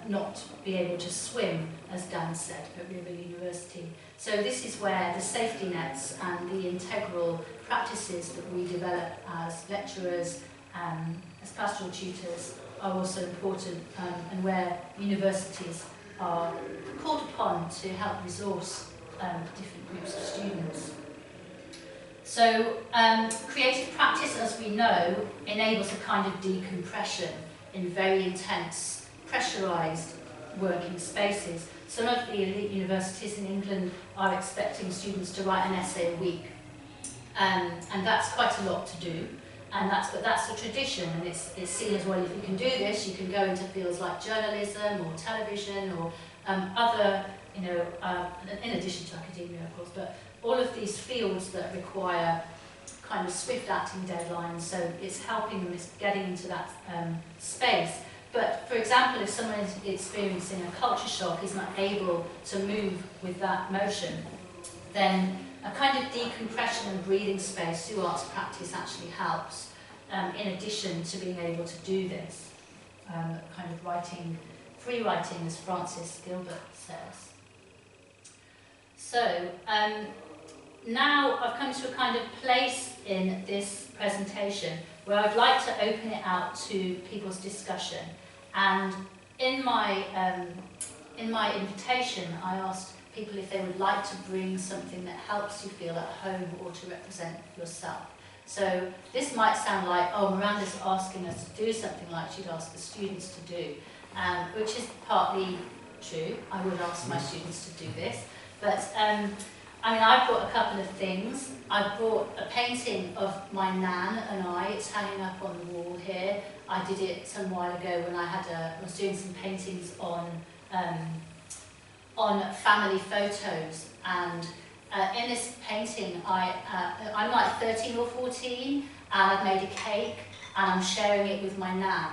not be able to swim, as Dan said, at River University. So this is where the safety nets and the integral practices that we develop as lecturers, as pastoral tutors, are also important, and where universities are called upon to help resource different groups of students. So creative practice, as we know, enables a kind of decompression in very intense, pressurised working spaces. Some of the elite universities in England are expecting students to write an essay a week, and that's quite a lot to do. But that's the tradition, and it's seen as, well, if you can do this, you can go into fields like journalism or television or other, in addition to academia, of course, but all of these fields that require kind of swift acting deadlines, so it's helping them, it's getting into that space. But for example, if someone is experiencing a culture shock, is not able to move with that motion, then a kind of decompression and breathing space through arts practice actually helps, in addition to being able to do this. Kind of writing, free writing, as Francis Gilbert says. So, now I've come to a kind of place in this presentation where I'd like to open it out to people's discussion. And in my invitation, I asked people if they would like to bring something that helps you feel at home or to represent yourself. So this might sound like, oh, Miranda's asking us to do something like she'd ask the students to do, which is partly true. I would ask my students to do this. But I mean, I've brought a couple of things. I've brought a painting of my nan and I. It's hanging up on the wall here. I did it some while ago when I was doing some paintings on family photos. And in this painting, I'm like 13 or 14, and I've made a cake, and I'm sharing it with my nan.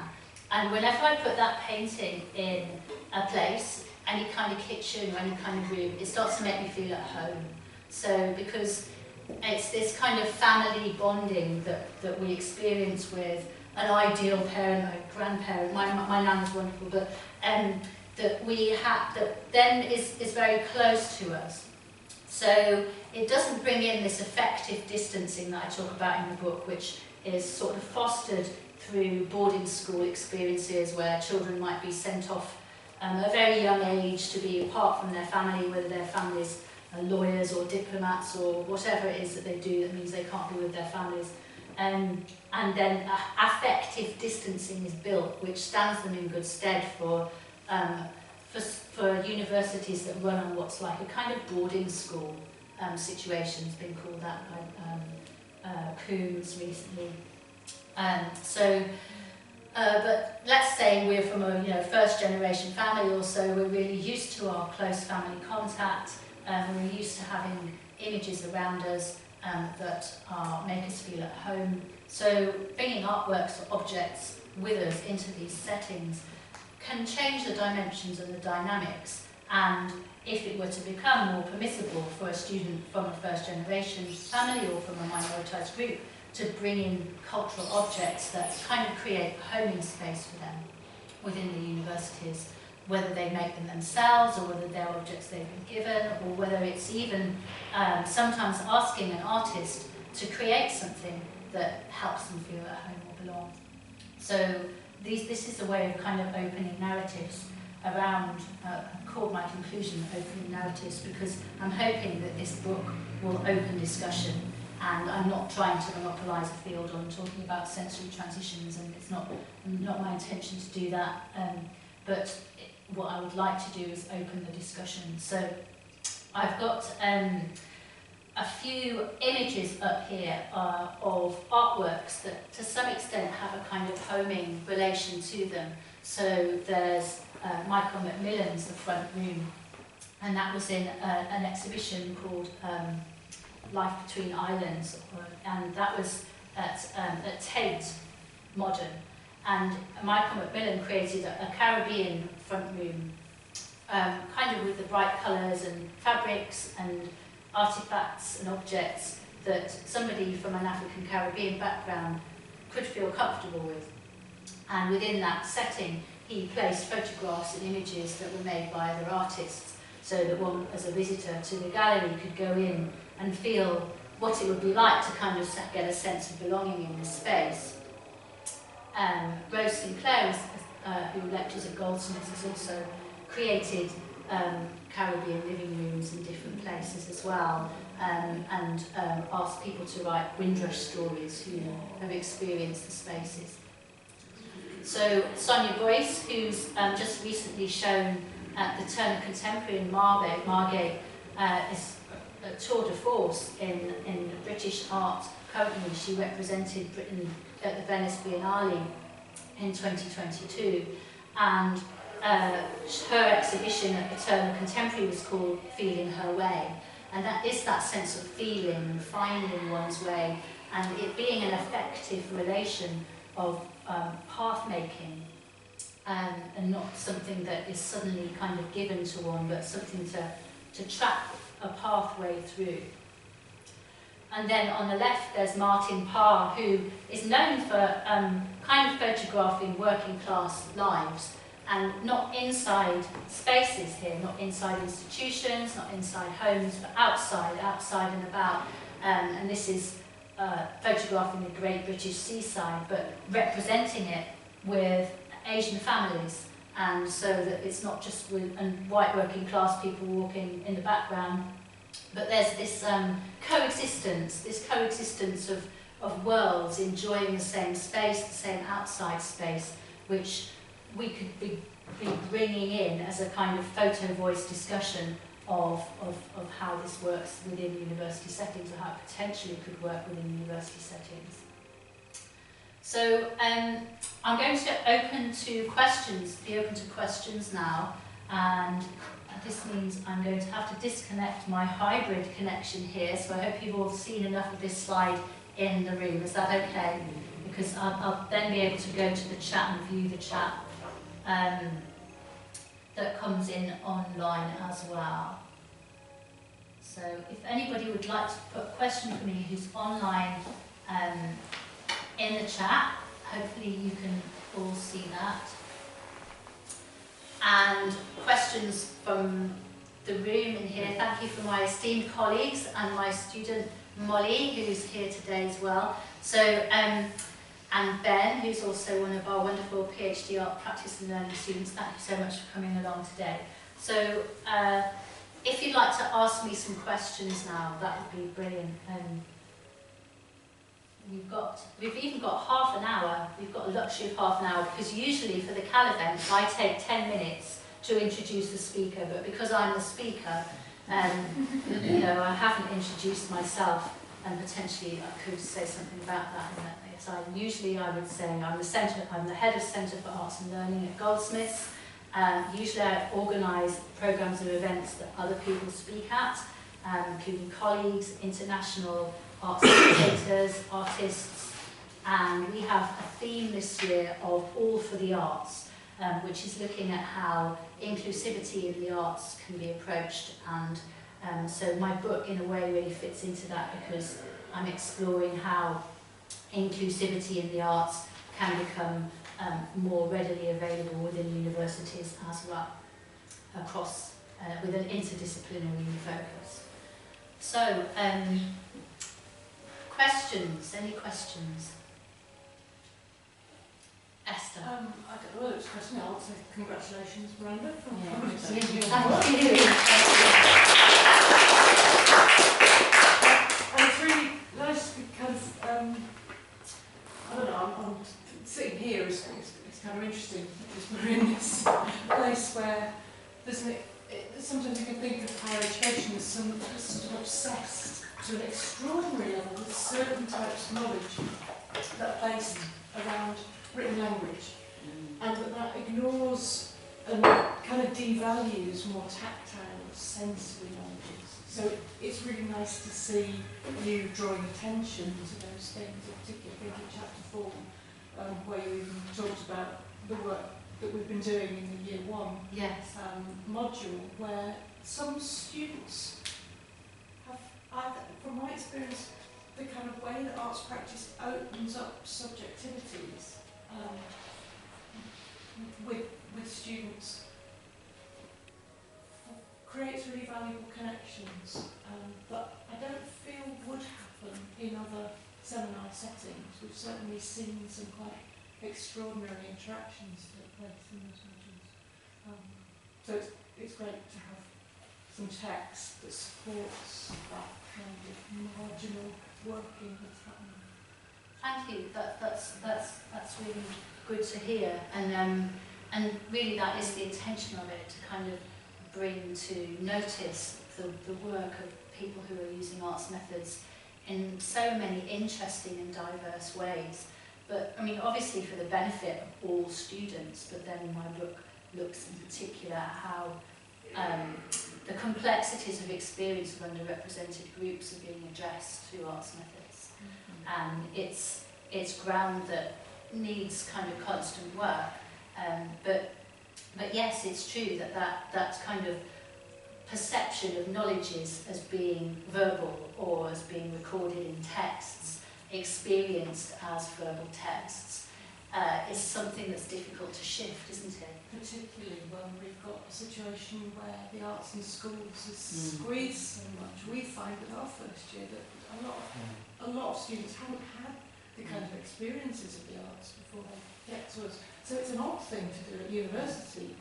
And whenever I put that painting in a place, any kind of kitchen or any kind of room, it starts to make me feel at home. So, because it's this kind of family bonding that we experience with an ideal parent, a grandparent. My nan is wonderful, but that we have, that then is very close to us. So it doesn't bring in this affective distancing that I talk about in the book, which is sort of fostered through boarding school experiences where children might be sent off at a very young age to be apart from their family, whether their families are lawyers or diplomats or whatever it is that they do that means they can't be with their families. And then affective distancing is built, which stands them in good stead for universities that run on what's like a kind of boarding school situation. It's been called that by Coombs recently. But let's say we're from a first generation family or so, we're really used to our close family contact, we're used to having images around us that make us feel at home. So bringing artworks or objects with us into these settings can change the dimensions and the dynamics, and if it were to become more permissible for a student from a first generation family or from a minoritized group to bring in cultural objects that kind of create a homing space for them within the universities, whether they make them themselves or whether they're objects they've been given, or whether it's even sometimes asking an artist to create something that helps them feel at home or belong. So this is a way of kind of opening narratives around, called my conclusion, opening narratives, because I'm hoping that this book will open discussion. And I'm not trying to monopolise a field on talking about sensory transitions, and it's not my intention to do that. But what I would like to do is open the discussion. So I've got a few images up here of artworks that to some extent have a kind of homing relation to them. So there's Michael Macmillan's The Front Room, and that was in an exhibition called Life Between Islands, and that was at Tate Modern. And Michael Macmillan created a Caribbean front room, kind of with the bright colours and fabrics and artifacts and objects that somebody from an African Caribbean background could feel comfortable with. And within that setting, he placed photographs and images that were made by other artists, so that one, as a visitor to the gallery, could go in and feel what it would be like to kind of get a sense of belonging in this space. Rose Sinclair, who lectures at Goldsmiths, has also created Caribbean living rooms in different places as well, and asked people to write Windrush stories who have experienced the spaces. So Sonia Boyce, who's just recently shown at the Turner Contemporary in Margate, is a tour de force in British art. Currently, she represented Britain at the Venice Biennale in 2022, and her exhibition at the Turner Contemporary was called Feeling Her Way, and that is that sense of feeling, finding one's way, and it being an effective relation of path making and not something that is suddenly kind of given to one, but something to track a pathway through. And then on the left there's Martin Parr, who is known for kind of photographing working class lives, and not inside spaces here, not inside institutions, not inside homes, but outside and about. And this is photographing the Great British Seaside, but representing it with Asian families, and so that it's not just with white working class people walking in the background, but there's this coexistence of worlds enjoying the same space, the same outside space, which we could be bringing in as a kind of photo voice discussion of how this works within university settings, or how it potentially could work within university settings. So I'm going to be open to questions now, and this means I'm going to have to disconnect my hybrid connection here, so I hope you've all seen enough of this slide in the room. Is that okay? Because I'll then be able to go to the chat and view the chat that comes in online as well. So if anybody would like to put a question for me who's online in the chat, hopefully you can all see that. And questions from the room in here. Thank you for my esteemed colleagues and my student Molly, who's here today as well. So, and Ben, who's also one of our wonderful PhD Art Practice and Learning students. Thank you so much for coming along today. So, if you'd like to ask me some questions now, that would be brilliant. We've even got half an hour. We've got a luxury of half an hour, because usually for the CAL events I take 10 minutes to introduce the speaker, but because I'm the speaker, you know, I haven't introduced myself, and potentially I could say something about that in that side. Usually I would say I'm the head of Centre for Arts and Learning at Goldsmiths. Usually I organise programmes of events that other people speak at, including colleagues, international art educators, artists, and we have a theme this year of All for the Arts, which is looking at how inclusivity in the arts can be approached, and so my book in a way really fits into that, because I'm exploring how inclusivity in the arts can become more readily available within universities as well, across with an interdisciplinary focus. So, questions? Any questions? Esther? I don't know whether it's a question. I'll say congratulations, Miranda. Thank you. And it's really nice because, I don't know, I'm sitting here, it's kind of interesting, because we're in this place where sometimes you can think of higher education as sort of obsessed to an extraordinary level with certain types of knowledge that are based around written language, and that ignores and kind of devalues more tactile, sensory languages. So it's really nice to see you drawing attention to those things, in particular I think in chapter 4, where you even talked about the work that we've been doing in the Year 1 module, where some students have, from my experience, the kind of way that arts practice opens up subjectivities with students creates really valuable connections that I don't feel would happen in other seminar settings. We've certainly seen some quite extraordinary interactions take place in those modules. So it's great to have some text that supports that kind of marginal working that's happening. Thank you. That's really good to hear, and really that is the intention of it, to kind of bring to notice the work of people who are using arts methods in so many interesting and diverse ways. But I mean, obviously for the benefit of all students. But then my book looks in particular at how the complexities of experience of underrepresented groups are being addressed through arts methods. And it's ground that needs kind of constant work, But yes, it's true that kind of perception of knowledges as being verbal or as being recorded in texts, experienced as verbal texts, is something that's difficult to shift, isn't it? Particularly when we've got a situation where the arts in schools is squeezed so much. We find with our first year that a lot of students haven't had the kind of experiences of the arts before they get to us. So it's an odd thing to do at university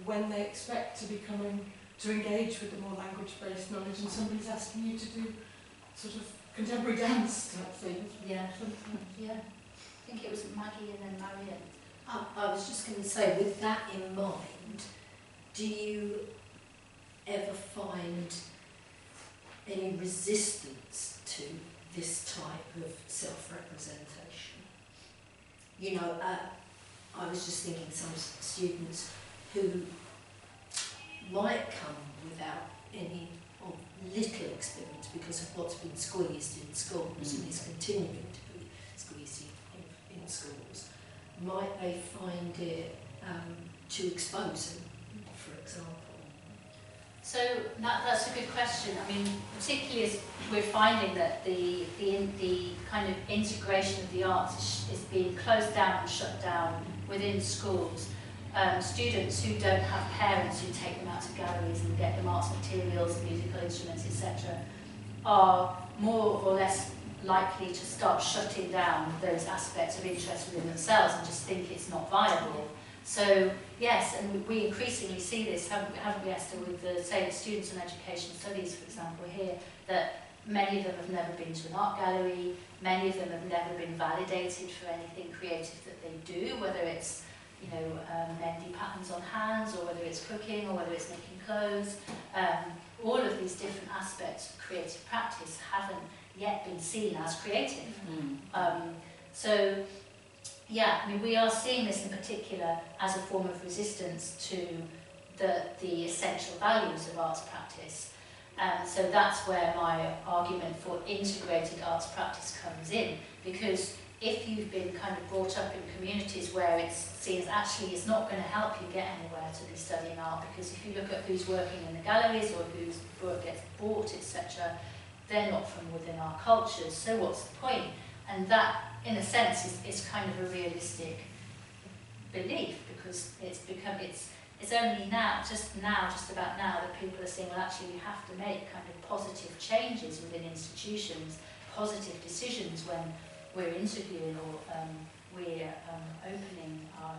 when they expect to be coming to engage with the more language-based knowledge, and somebody's asking you to do sort of contemporary dance type things. Yeah, yeah. I think it was Maggie and then Marion. I was just going to say, with that in mind, do you ever find any resistance to this type of self-representation? You know, I was just thinking some students who might come without any or little experience because of what's been squeezed in schools and is continuing to be squeezed in schools, might they find it too exposing, for example? So that's a good question. I mean, particularly as we're finding that the kind of integration of the arts is being closed down and shut down within schools. Students who don't have parents who take them out to galleries and get them arts materials, musical instruments, etc., are more or less likely to start shutting down those aspects of interest within themselves and just think it's not viable. So yes, and we increasingly see this, haven't we, Esther, with the, say, students in education studies, for example, here, that many of them have never been to an art gallery, many of them have never been validated for anything creative that they do, whether it's, you know, mending patterns on hands, or whether it's cooking, or whether it's making clothes. All of these different aspects of creative practice haven't yet been seen as creative. So, yeah, I mean, we are seeing this in particular as a form of resistance to the essential values of arts practice. So that's where my argument for integrated arts practice comes in, because if you've been kind of brought up in communities where it's seen as actually it's not going to help you get anywhere to be studying art, because if you look at who's working in the galleries or whose work gets bought, etc., they're not from within our cultures, so what's the point? And that, in a sense, is kind of a realistic belief, because it's only now, just about now, that people are saying, well, actually, we have to make kind of positive changes within institutions, positive decisions when we're interviewing or we're opening our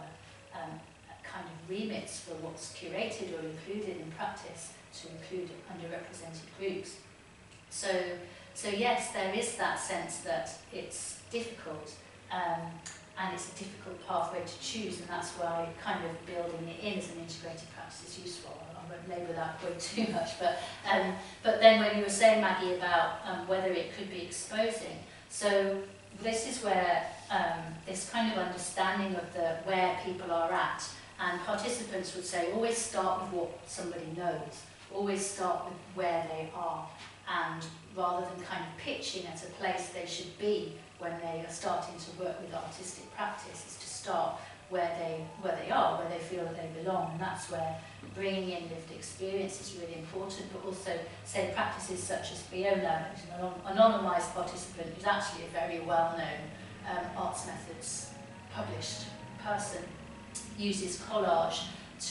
kind of remits for what's curated or included in practice to include underrepresented groups. So yes, there is that sense that it's difficult, and it's a difficult pathway to choose, and that's why kind of building it in as an integrated practice is useful. I won't labour that point too much, but then when you were saying, Maggie, about whether it could be exposing, so this is where this kind of understanding of where people are at, and participants would say, always start with what somebody knows, always start with where they are, and rather than kind of pitching at a place they should be when they are starting to work with artistic practice, is to start where they are, where they feel that they belong, and that's where bringing in lived experience is really important, but also, say, practices such as Fiona, who's an anonymised participant, who's actually a very well-known arts methods published person, uses collage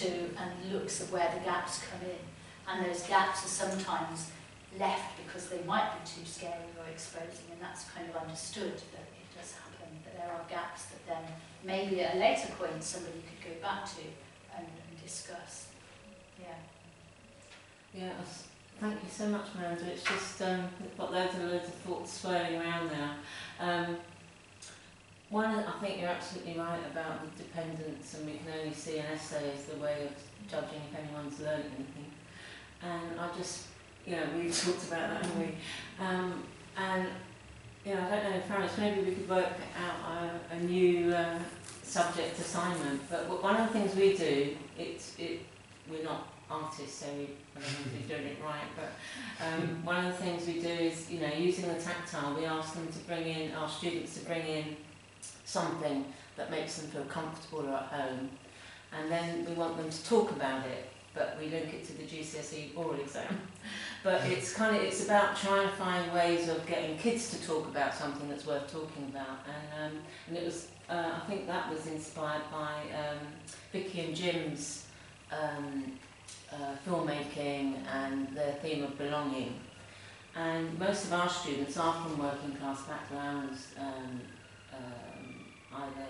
and looks at where the gaps come in, and those gaps are sometimes left because they might be too scary or exposing, and that's kind of understood that it does happen, that there are gaps that then maybe at a later point somebody could go back to and discuss. Yeah, thank you so much, Miranda. It's just we've got loads and loads of thoughts swirling around now. I think you're absolutely right about the dependence, and we can only see an essay as the way of judging if anyone's learned anything. And I just, we've talked about that, haven't we? And I don't know, Faris, maybe we could work out a new subject assignment. But one of the things we do, we're not artists, so I don't know if we're doing it right, but one of the things we do is, using the tactile, we ask them to bring in, our students to bring in something that makes them feel comfortable or at home. and then we want them to talk about it, but we link it to the GCSE oral exam. But it's about trying to find ways of getting kids to talk about something that's worth talking about, and it was I think that was inspired by Vicky and Jim's filmmaking and their theme of belonging. And most of our students are from working class backgrounds, either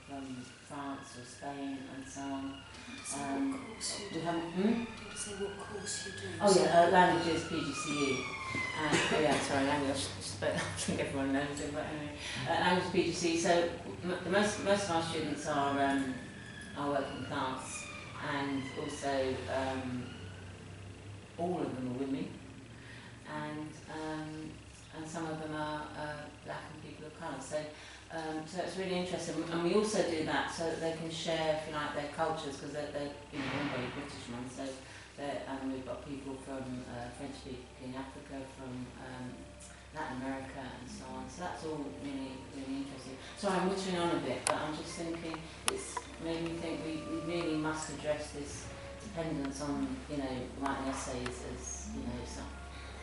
from France or Spain and so on. What course you do? Did you say what course you do? Oh yeah, languages, PGCE. Language, I think everyone knows it, but anyway. Language PGCE, so most of our students are working class, and also all of them are women, and some of them are black and people of colour. So it's really interesting, and we also do that so that they can share, if you like, their cultures, because they're run by British ones. So we've got people from French-speaking Africa, from Latin America, and so on. So that's all really, really interesting. Sorry, I'm wittering on a bit, but I'm just thinking it's made me think we really must address this dependence on, writing essays as, some.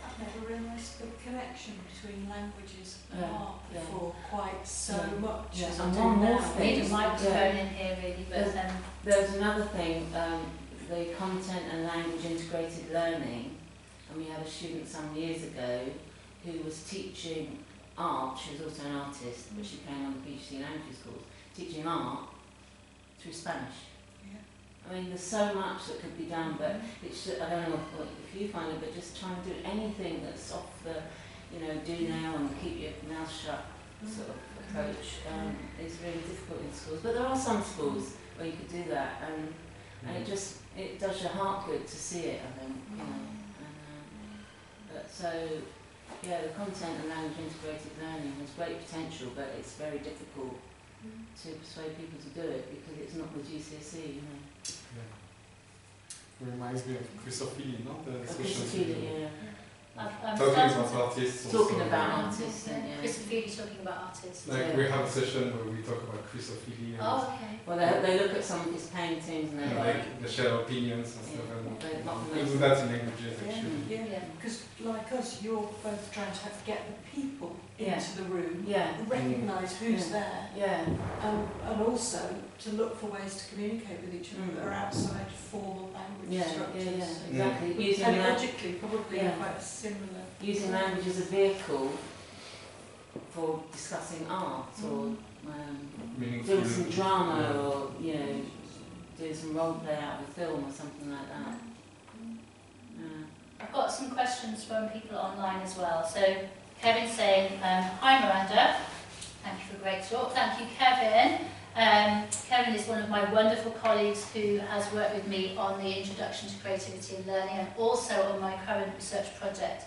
I've never realised the connection between languages and art before quite so much as I And do one more now. thing. Need a microphone in here, really, but There's another thing, the content and language integrated learning, and we had a student some years ago who was teaching art. She was also an artist, but she came on the PhD languages course, teaching art through Spanish. I mean, there's so much that could be done, but it's just, I don't know if you find it, but just trying to do anything that's off the, do now and keep your mouth shut sort of approach is really difficult in schools. But there are some schools where you could do that, and it does your heart good to see it, I think, the content and language integrated learning has great potential, but it's very difficult to persuade people to do it because it's not the GCSE, It reminds me of Chrysophilia, not the social Chrysophilia, I'm talking starting about artists. talking also, about artists, Chrysophilia talking about artists. Like we have a session where we talk about Chrysophilia. Oh, okay. Well, they look at some of his paintings and And they like the share opinions and stuff, and they're not we do that in languages actually. Yeah, because like us, you're both trying to get the people into the room, recognise who's there, and also to look for ways to communicate with each other that are outside formal language structures. Exactly. Using Pedagogically, probably quite similar. Using language as a vehicle for discussing art or doing some drama or doing some role play out of a film or something like that. I've got some questions from people online as well. So Kevin's saying, hi Miranda, thank you for a great talk. Thank you, Kevin. Kevin is one of my wonderful colleagues who has worked with me on the Introduction to Creativity and Learning, and also on my current research project,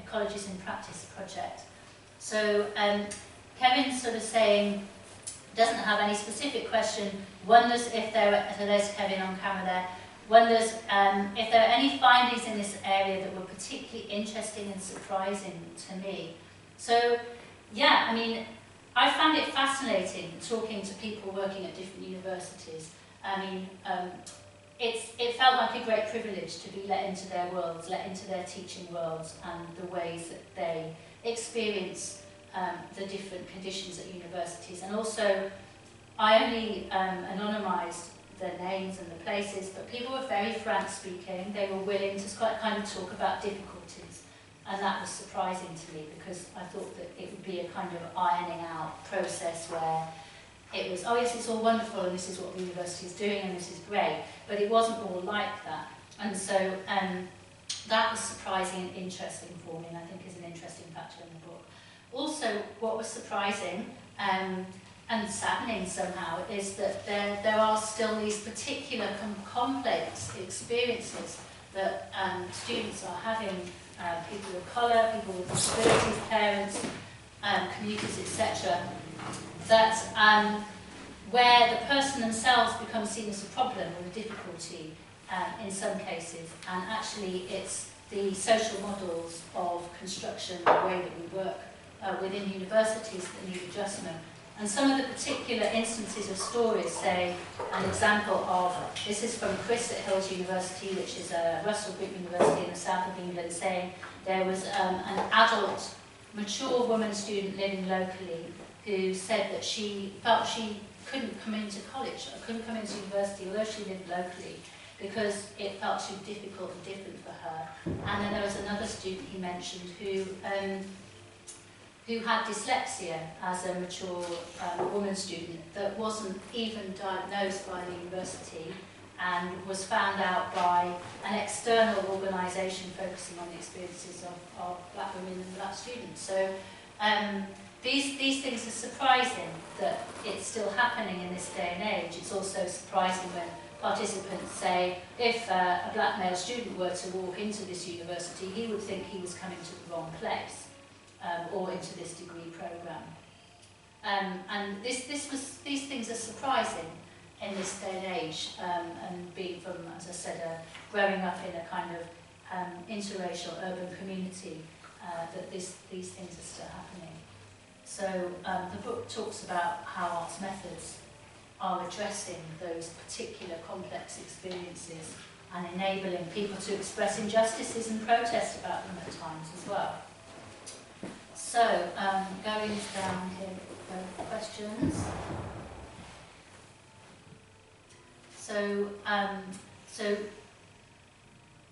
Ecologies in Practice project. So Kevin's sort of saying, doesn't have any specific question, wonders if there are, so there's Kevin on camera there, wonders if there are any findings in this area that were particularly interesting and surprising to me. So, yeah, I mean, I found it fascinating talking to people working at different universities. I mean, it felt like a great privilege to be let into their worlds, let into their teaching worlds, and the ways that they experience the different conditions at universities. And also, I only anonymised the names and the places, but people were very frank speaking. They were willing to kind of talk about difficulties, and that was surprising to me because I thought that it would be a kind of ironing out process where it was, oh yes, it's all wonderful and this is what the university is doing and this is great, but it wasn't all like that. And so that was surprising and interesting for me, and I think is an interesting factor in the book. Also, what was surprising and saddening somehow is that there are still these particular complex experiences that students are having, people of colour, people with disabilities, parents, communities, etc., that where the person themselves becomes seen as a problem or a difficulty in some cases, and actually it's the social models of construction, the way that we work within universities that need adjustment. And some of the particular instances of stories, say, an example of, this is from Chris at Hills University, which is a Russell Group university in the south of England, saying there was an adult, mature woman student living locally who said that she felt she couldn't come into college, or couldn't come into university, although she lived locally, because it felt too difficult and different for her. And then there was another student he mentioned who had dyslexia as a mature woman student that wasn't even diagnosed by the university and was found out by an external organisation focusing on the experiences of black women and black students. So these things are surprising that it's still happening in this day and age. It's also surprising when participants say if a black male student were to walk into this university, he would think he was coming to the wrong place. Or into this degree programme. And these things are surprising in this day and age, and being from, as I said, growing up in a kind of interracial urban community, that these things are still happening. So the book talks about how arts methods are addressing those particular complex experiences and enabling people to express injustices and protest about them at times as well. So, going down here for questions. So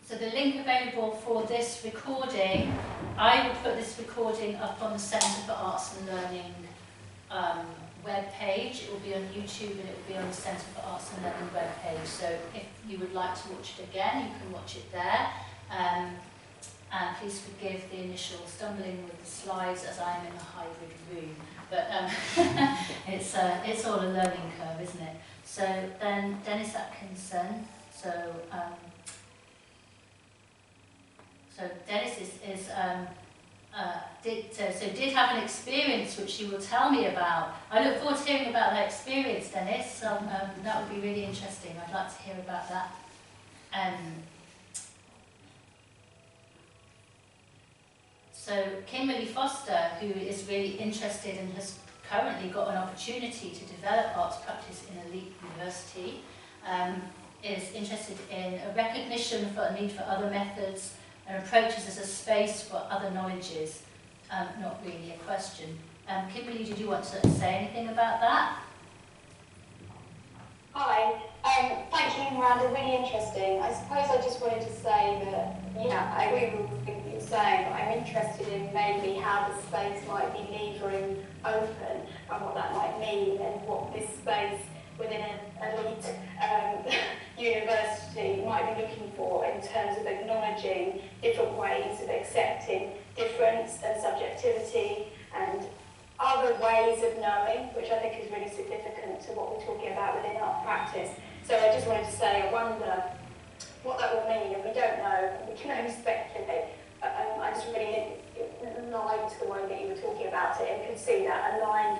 the link available for this recording, I will put this recording up on the Centre for Arts and Learning web page. It will be on YouTube and it will be on the Centre for Arts and Learning web page. So if you would like to watch it again, you can watch it there. And please forgive the initial stumbling with the slides as I'm in a hybrid room. But it's all a learning curve, isn't it? So then Dennis Atkinson. So Dennis did have an experience which you will tell me about. I look forward to hearing about that experience, Dennis. That would be really interesting. I'd like to hear about that. So Kimberly Foster, who is really interested and has currently got an opportunity to develop arts practice in a elite university, is interested in a recognition for a need for other methods and approaches as a space for other knowledges, not really a question. Kimberly, did you want to say anything about that? Hi, thank you, Miranda, really interesting. I suppose I just wanted to say that, I agree with everything you're saying, but I'm interested in maybe how the space might be levering open and what that might mean and what this space within an elite university might be looking for in terms of acknowledging different ways of accepting difference and subjectivity and other ways of knowing, which I think is really significant to what we're talking about within art practice. So I just wanted to say, I wonder what that will mean, and we don't know, we can only speculate. I just really liked the way that you were talking about it and could see that aligned